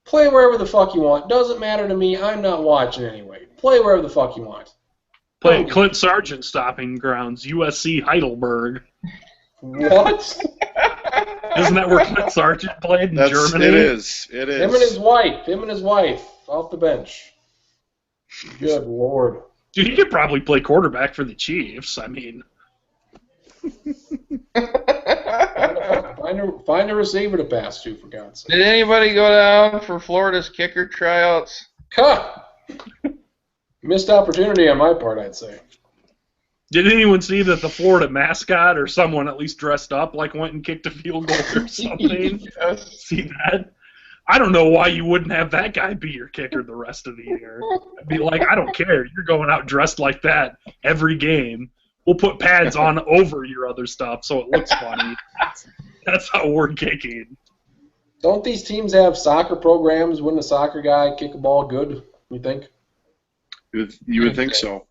Play wherever the fuck you want. Doesn't matter to me. I'm not watching anyway. Play wherever the fuck you want. Play Clint Sargent stopping grounds, USC Heidelberg. What? Isn't that where Clint Sargent played in Germany? It is. It is. Him and his wife off the bench. Good Lord. Dude, he could probably play quarterback for the Chiefs. I mean, Find a receiver to pass to, for God's sake. Did anybody go down for Florida's kicker tryouts? Huh. Missed opportunity on my part, I'd say. did anyone see that the Florida mascot or someone at least dressed up like went and kicked a field goal or something? Yes. See that? I don't know why you wouldn't have that guy be your kicker the rest of the year. I'd be like, I don't care. You're going out dressed like that every game. We'll put pads on over your other stuff so it looks funny. That's how we're kicking. Don't these teams have soccer programs? Wouldn't a soccer guy kick a ball good, you think? You would think so.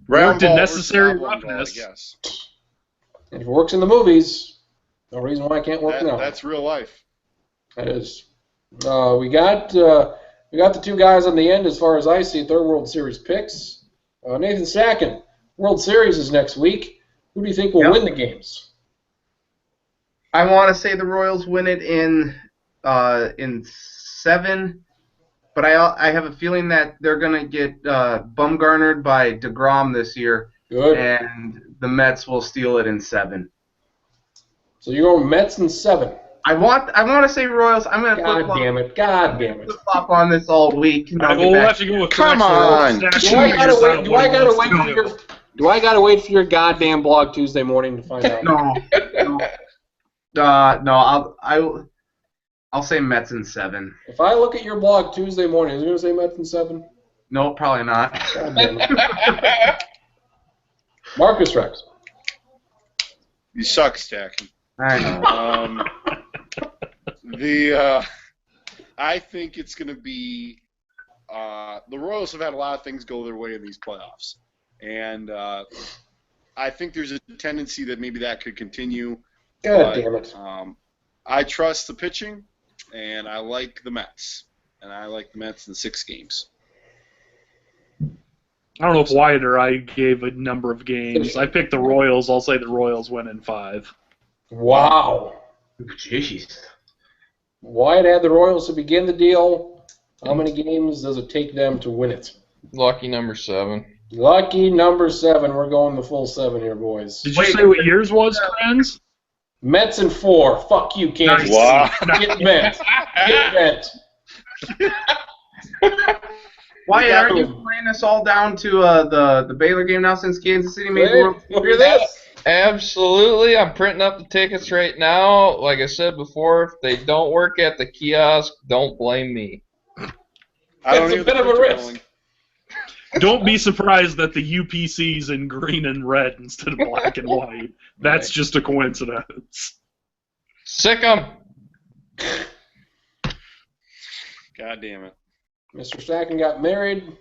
Worked in Ball necessary versus oblong ball, roughness. I guess. If it works in the movies, no reason why it can't work now. That's real life. That is. We got the two guys on the end as far as I see it. Their World Series picks. Nathan Sacken, World Series is next week. Who do you think will win the games? I want to say the Royals win it in 7, but I have a feeling that they're going to get bum-garnered by DeGrom this year, Good. and the Mets will steal it in 7. So you're going Mets in 7. I want to say Royals. I'm going to God damn it. God damn it. flip-flop on this all week. And I'll get We'll back have to go with Come on. Do I gotta wait for your goddamn blog Tuesday morning to find out? No, I'll say Mets in 7. If I look at your blog Tuesday morning, is it going to say Mets in 7? No, probably not. God damn it. Marcus Rex. You suck, Stacken. I know. I think it's going to be the Royals have had a lot of things go their way in these playoffs, and I think there's a tendency that maybe that could continue. God damn it. I trust the pitching, and I like the Mets, and I like the Mets in 6 games. I don't know if Wyatt or I gave a number of games. I picked the Royals. I'll say the Royals win in 5. Wow. Jeez. Wyatt had the Royals to begin the deal. How many games does it take them to win it? Lucky number 7. Lucky number 7. We're going the full 7 here, boys. Did you say what yours was, Kriens? Mets in 4. Fuck you, Kansas Wow. City. Get bent. Get bent. Why aren't you playing us all down to the Baylor game now since Kansas City made the World Look at this. Absolutely. I'm printing up the tickets right now. Like I said before, if they don't work at the kiosk, don't blame me. I don't It's a bit of a risk. Don't be surprised that the UPC's in green and red instead of black and white. That's just a coincidence. Sick 'em. God damn it. Mr. Stacken got married.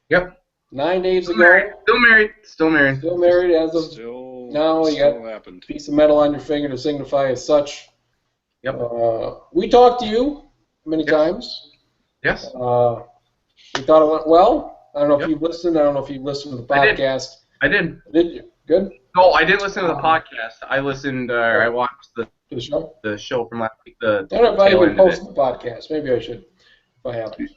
Yep. 9 days Still ago. married. Still married. Still married. Still married as of Still, now. You still got happened. a piece of metal on your finger to signify as such. Yep. We talked to you many times. Yes. We thought it went well. I don't know if Yep. you've listened. I don't know if you've listened to the I did. podcast. I did. Did you? Good. No, I didn't listen to the podcast. I listened. I watched To the show? the show from last week. The I don't know if I tail even end of it. posted the podcast. Maybe I should, if I haven't.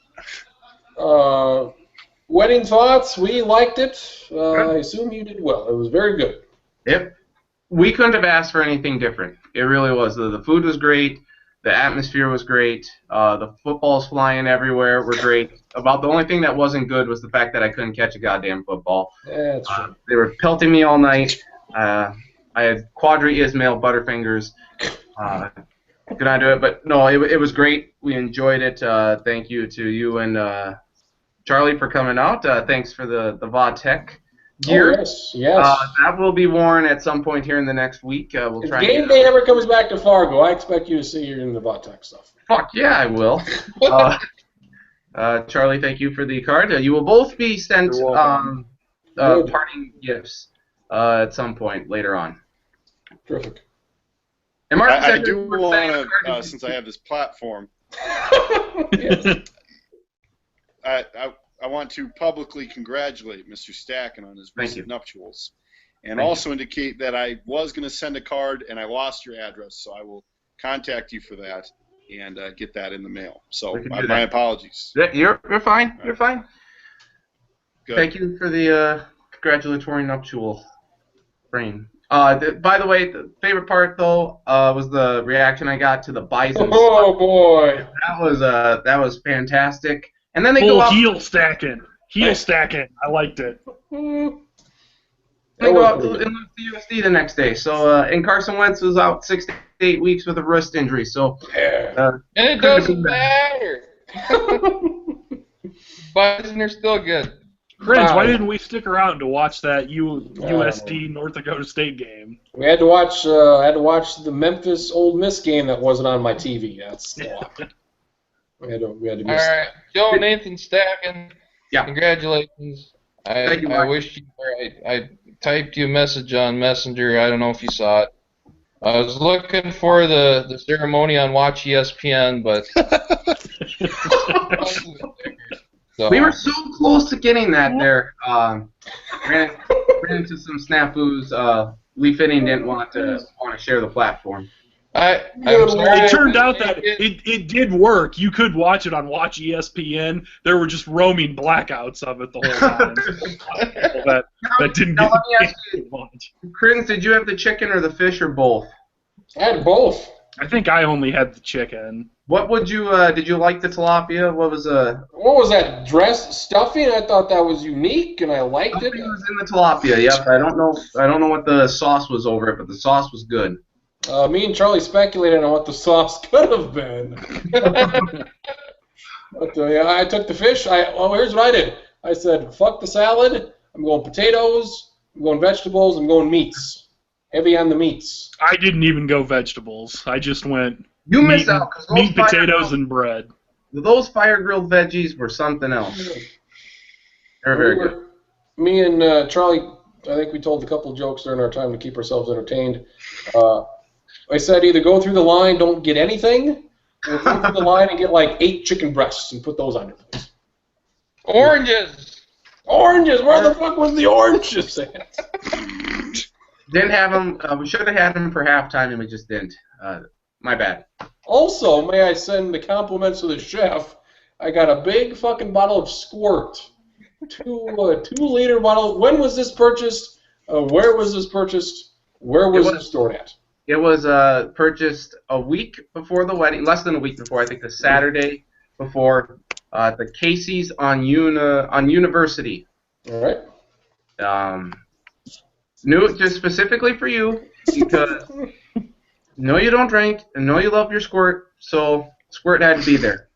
Wedding thoughts. We liked it. I assume you did well. It was very good. Yep. We couldn't have asked for anything different. It really was. The food was great. The atmosphere was great. The footballs flying everywhere were great. About the only thing that wasn't good was the fact that I couldn't catch a goddamn football. That's true. They were pelting me all night. I had Quadri Ismail Butterfingers. Could not do it, but no, it was great. We enjoyed it. Thank you to you and Charlie for coming out. Thanks for the VodTech gear. Oh, yes. That will be worn at some point here in the next week. We'll If try. and game get day ever comes back to Fargo, I expect you to see you in the VodTech stuff. Fuck yeah, I will. Charlie, thank you for the card. You will both be sent You're welcome. parting gifts at some point later on. Terrific. And Mark I said do you were saying want the card to, since I have this platform, Yes. I want to publicly congratulate Mr. Stacken on his Thank recent you. nuptials, and Thank also indicate that I was going to send a card and I lost your address, so I will contact you for that and get that in the mail. So We can do my that. apologies. Yeah, you're fine. You're fine. Good. Thank you for the congratulatory nuptial frame. By the way, the favorite part though was the reaction I got to the Bison. Oh boy. That was fantastic. And then they Full go out. heel stacking. Heel stacking. I liked it. They go out and lose the USD the next day. So and Carson Wentz was out 6 to 8 weeks with a wrist injury. So And it doesn't matter. Bison are still good. Kriens, Wow. why didn't we stick around to watch that USD North Dakota State game? We had to watch the Memphis Ole Miss game that wasn't on my TV. That's why. We had to All miss right, Joe Nathan Stacken. Yeah. Congratulations. Thank you, I Mark. wish you. I typed you a message on Messenger. I don't know if you saw it. I was looking for the ceremony on Watch ESPN, but so, we were so close to getting that there. Ran into some snafus. Lee Fitting didn't want to share the platform. I'm sorry. It turned out that it did work. You could watch it on Watch ESPN. There were just roaming blackouts of it the whole time. that didn't Now, get let me ask to you, watch. Kriens, did you have the chicken or the fish or both? I had both. I think I only had the chicken. What would you? Did you like the tilapia? What was What was that dress stuffing? I thought that was unique, and I liked it. Something was in the tilapia. Yep. I don't know what the sauce was over it, but the sauce was good. Me and Charlie speculated on what the sauce could have been. But I took the fish. Here's what I did. I said, fuck the salad. I'm going potatoes. I'm going vegetables. I'm going meats. Heavy on the meats. I didn't even go vegetables. I just went You missed out because meat, potatoes, and bread. those fire grilled veggies were something else. They're very good. Me and Charlie, I think we told a couple jokes during our time to keep ourselves entertained. I said either go through the line, don't get anything, or go through the line and get like 8 chicken breasts and put those on your plate. Oranges. Oranges! Where the fuck was the oranges at? Didn't have them. We should have had them for halftime, and we just didn't. My bad. Also, may I send the compliments to the chef? I got a big fucking bottle of Squirt. 2-liter bottle. When was this purchased? Where was this purchased? Where was it stored at? It was purchased a week before the wedding, less than a week before. I think the Saturday before the Casey's on University. All right. just specifically for you, because no, you don't drink, and no, you love your squirt, so squirt had to be there.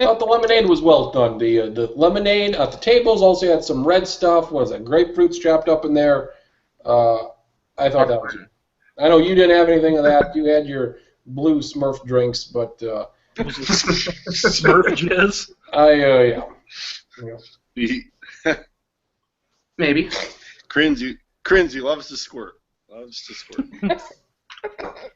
I thought the lemonade was well done. The lemonade at the tables also had some red stuff. What is that? Grapefruits chopped up in there. I thought that was. I know you didn't have anything of that. You had your blue Smurf drinks, but Smurf jizz. Yeah. Maybe. Kriens loves to squirt.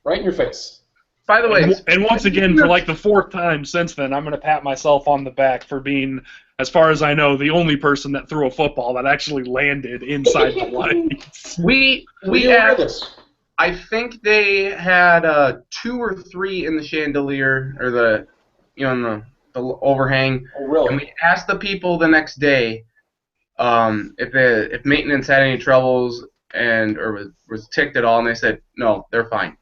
Right in your face. By the way, And once again, for like the fourth time since then, I'm going to pat myself on the back for being, as far as I know, the only person that threw a football that actually landed inside the lights. we had, I think they had 2 or 3 in the chandelier or the overhang. Oh, really? And we asked the people the next day if maintenance had any troubles or was ticked at all, and they said no, they're fine.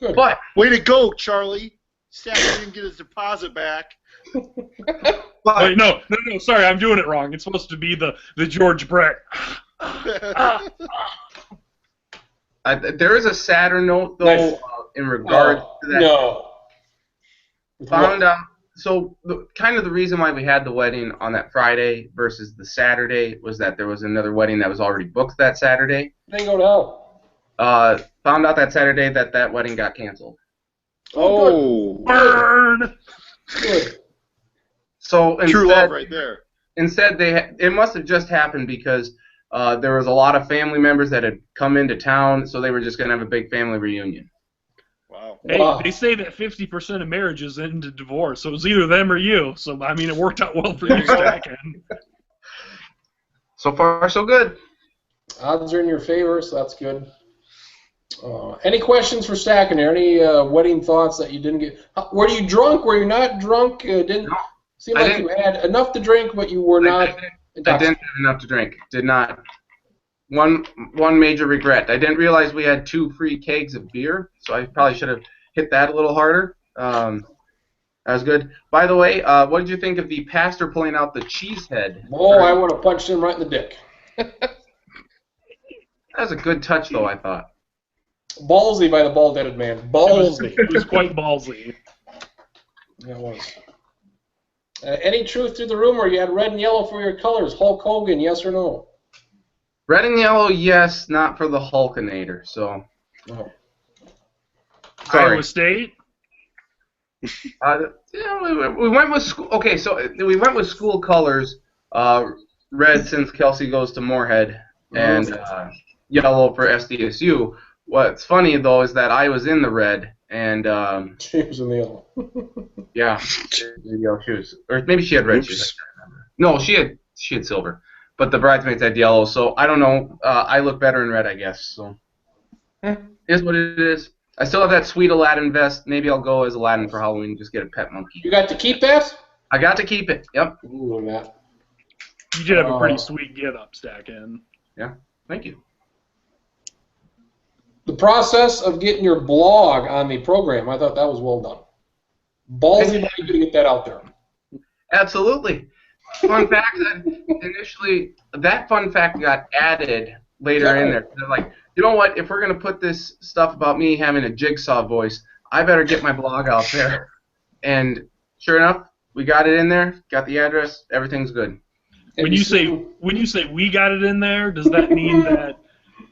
Good. But way to go, Charlie! Stack didn't get his deposit back. Wait, no, sorry, I'm doing it wrong. It's supposed to be the George Brett. There is a sadder note, though, in regards to that. No. Found out. So, kind of the reason why we had the wedding on that Friday versus the Saturday was that there was another wedding that was already booked that Saturday. Then go to hell. Found out that Saturday that wedding got canceled. Oh, Burn! Good. So instead, true love right there. Instead, it must have just happened because there was a lot of family members that had come into town, so they were just going to have a big family reunion. Wow. Hey, Wow. they say that 50% of marriages end in divorce, so it was either them or you. So, I mean, it worked out well for you, Stacking. So far, so good. Odds are in your favor, so that's good. Any questions for Stacking there? Any wedding thoughts that you didn't get? Were you drunk? Were you not drunk? Didn't seem like you had enough to drink, but you were not. I didn't have enough to drink. Did not. One major regret. I didn't realize we had 2 free kegs of beer, so I probably should have hit that a little harder. That was good. By the way, what did you think of the pastor pulling out the cheese head? Oh, I would have punched him right in the dick. That was a good touch, though, I thought. Ballsy by the bald-headed man. Ballsy. It was quite ballsy. It was. Any truth to the rumor you had red and yellow for your colors? Hulk Hogan, yes or no? Red and yellow, yes, not for the Hulkinator. So, No. sorry. Iowa State? We went with school. Okay, so we went with school colors. Red since Kelsey goes to Moorhead, and yellow for SDSU. What's funny though is that I was in the red, and She was in the yellow. yeah, yellow shoes, or maybe she had red shoes. I can't remember. No, she had silver, but the bridesmaids had yellow. So I don't know. I look better in red, I guess. So it is what it is. I still have that sweet Aladdin vest. Maybe I'll go as Aladdin for Halloween and just get a pet monkey. You got to keep that? I got to keep it. Yep. Ooh, look at that. You did have a pretty sweet get-up, Stacking. Yeah. Thank you. The process of getting your blog on the program, I thought that was well done. Ballsy by you to get that out there. Absolutely. Fun fact, that fun fact got added later in there. They're like, you know what, if we're going to put this stuff about me having a jigsaw voice, I better get my blog out there. And sure enough, we got it in there, got the address, everything's good. When you say we got it in there, does that mean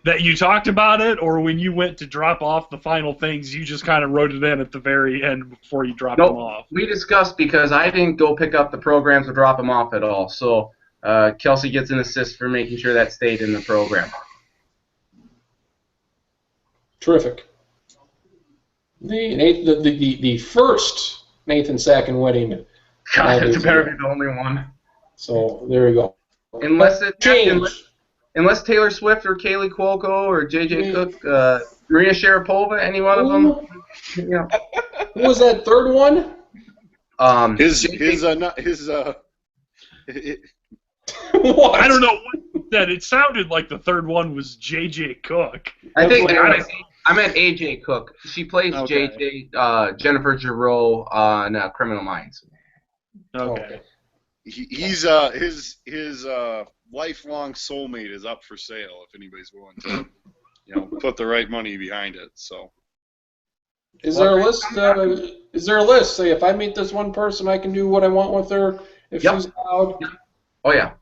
that you talked about it, or when you went to drop off the final things, you just kind of wrote it in at the very end before you dropped them off? We discussed because I didn't go pick up the programs or drop them off at all. So Kelsey gets an assist for making sure that stayed in the program. Terrific. The first Nathan Stacking wedding. God, it better be the only one. So there we go. Unless Taylor Swift or Kaylee Cuoco or J.J. Cook, Maria Sharapova, any one of them. Yeah. Who was that third one? What? I don't know what that. It sounded like the third one was J.J. Cook. I meant A.J. Cook. She plays J.J. Jennifer Giroux on Criminal Minds. Okay. He's his lifelong soulmate is up for sale if anybody's willing to put the right money behind it. So. Is there a list? Is there a list? Say, if I meet this one person, I can do what I want with her if she's allowed. Oh yeah.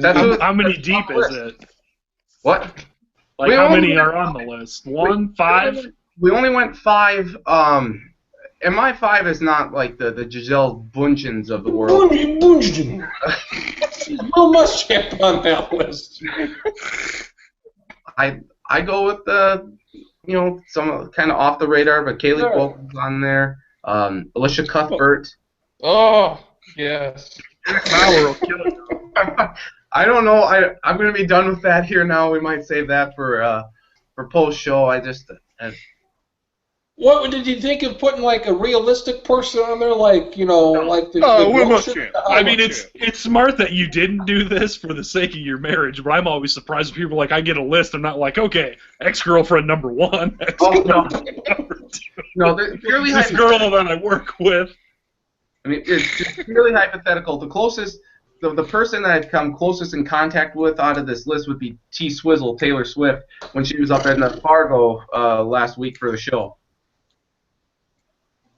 How many deep is it? What? Like how many are on the list? 1, 5? We only went 5. And my 5 is not like the Giselle Bundchens of the world. Bundchen. Will Muschamp on that list. I go with some kind of off the radar, but Kaylee Bolton's on there. Alicia Cuthbert. Oh, yes. Bauer will kill it. I don't know. I'm going to be done with that here now. We might save that for post show. What did you think of putting like a realistic person on there, like like the? Will Muschamp. I mean, it's smart that you didn't do this for the sake of your marriage, but I'm always surprised when people are like, I get a list. I'm not like, okay, ex-girlfriend number 1, ex-girlfriend number 2. No, they're purely this girl that I work with. I mean, it's purely hypothetical. The closest, the person that I've come closest in contact with out of this list would be T-Swizzle, Taylor Swift, when she was up in Fargo last week for the show.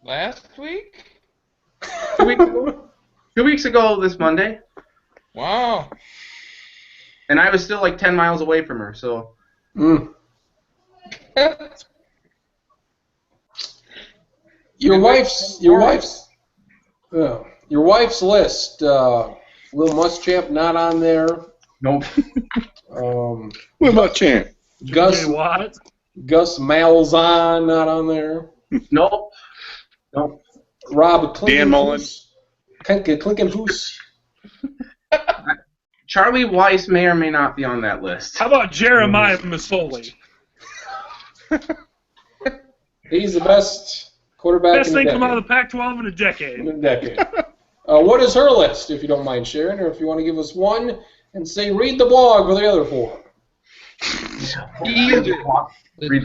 Last week? 2 weeks ago? 2 weeks ago this Monday. Wow. And I was still like 10 miles away from her, so. Your wife's list. Will Muschamp not on there? Nope. Will Muschamp. Gus Malzahn not on there. Nope. Rob Klinkenfuss. Dan Mullen. Klinkenfuss. Charlie Weiss may or may not be on that list. How about Jeremiah Masoli? He's the best quarterback Best in the thing come decade. out of the Pac-12 in a decade. What is her list, if you don't mind sharing, or if you want to give us one and say read the blog for the other 4? Read the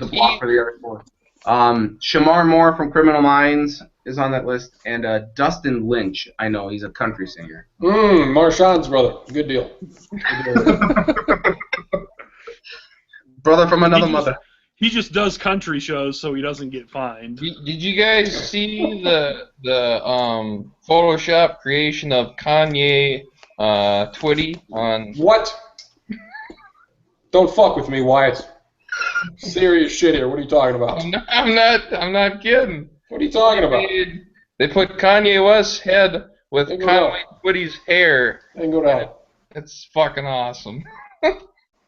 block for the other 4. Shamar Moore from Criminal Minds is on that list, and Dustin Lynch. I know, he's a country singer. Marshawn's brother. Good deal. Brother from another mother. He just does country shows so he doesn't get fined. Did you guys see the Photoshop creation of Kanye Twitty on? What? Don't fuck with me, Wyatt. Serious shit here. What are you talking about? I'm not kidding. What are you talking about? They put Kanye West's head with Kanye Twitty's hair. And go down. It's fucking awesome.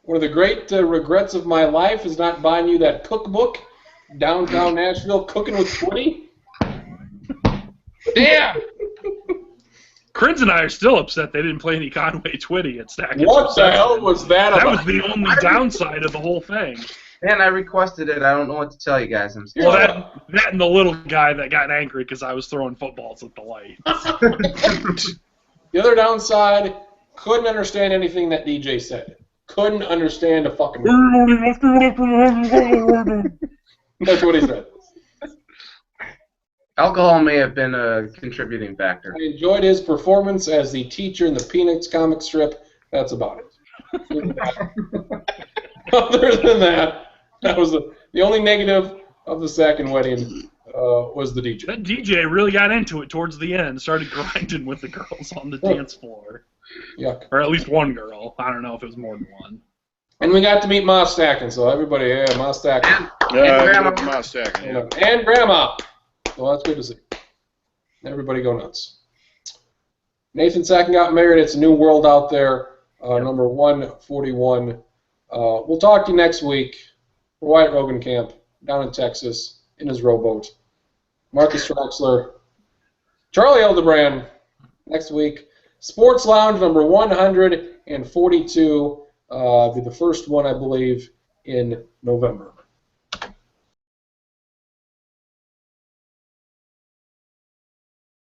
One of the great regrets of my life is not buying you that cookbook, Downtown Nashville, Cooking with Twitty. Damn! Kriens and I are still upset they didn't play any Conway Twitty at Stack. What the hell was that about? That was the only downside of the whole thing. Man, I requested it. I don't know what to tell you guys. I'm scared. Well, that and the little guy that got angry because I was throwing footballs at the light. The other downside, couldn't understand anything that DJ said. Couldn't understand a fucking word. That's what he said. Alcohol may have been a contributing factor. I enjoyed his performance as the teacher in the Peanuts comic strip. That's about it. Other than that, that was the only negative of the second wedding was the DJ. That DJ really got into it towards the end, started grinding with the girls on the dance floor. Yuck. Or at least one girl. I don't know if it was more than one. And we got to meet Ma Stacking, so everybody, yeah, Ma Stacking. And Grandma. And Grandma. So that's good to see. Everybody go nuts. Nathan Sacken got married. It's a new world out there. Number 141. We'll talk to you next week. Wyatt Rogan Camp down in Texas in his rowboat. Marcus Traxler, Charlie Eldebrand next week. Sports Lounge number 142. Be the first one, I believe, in November.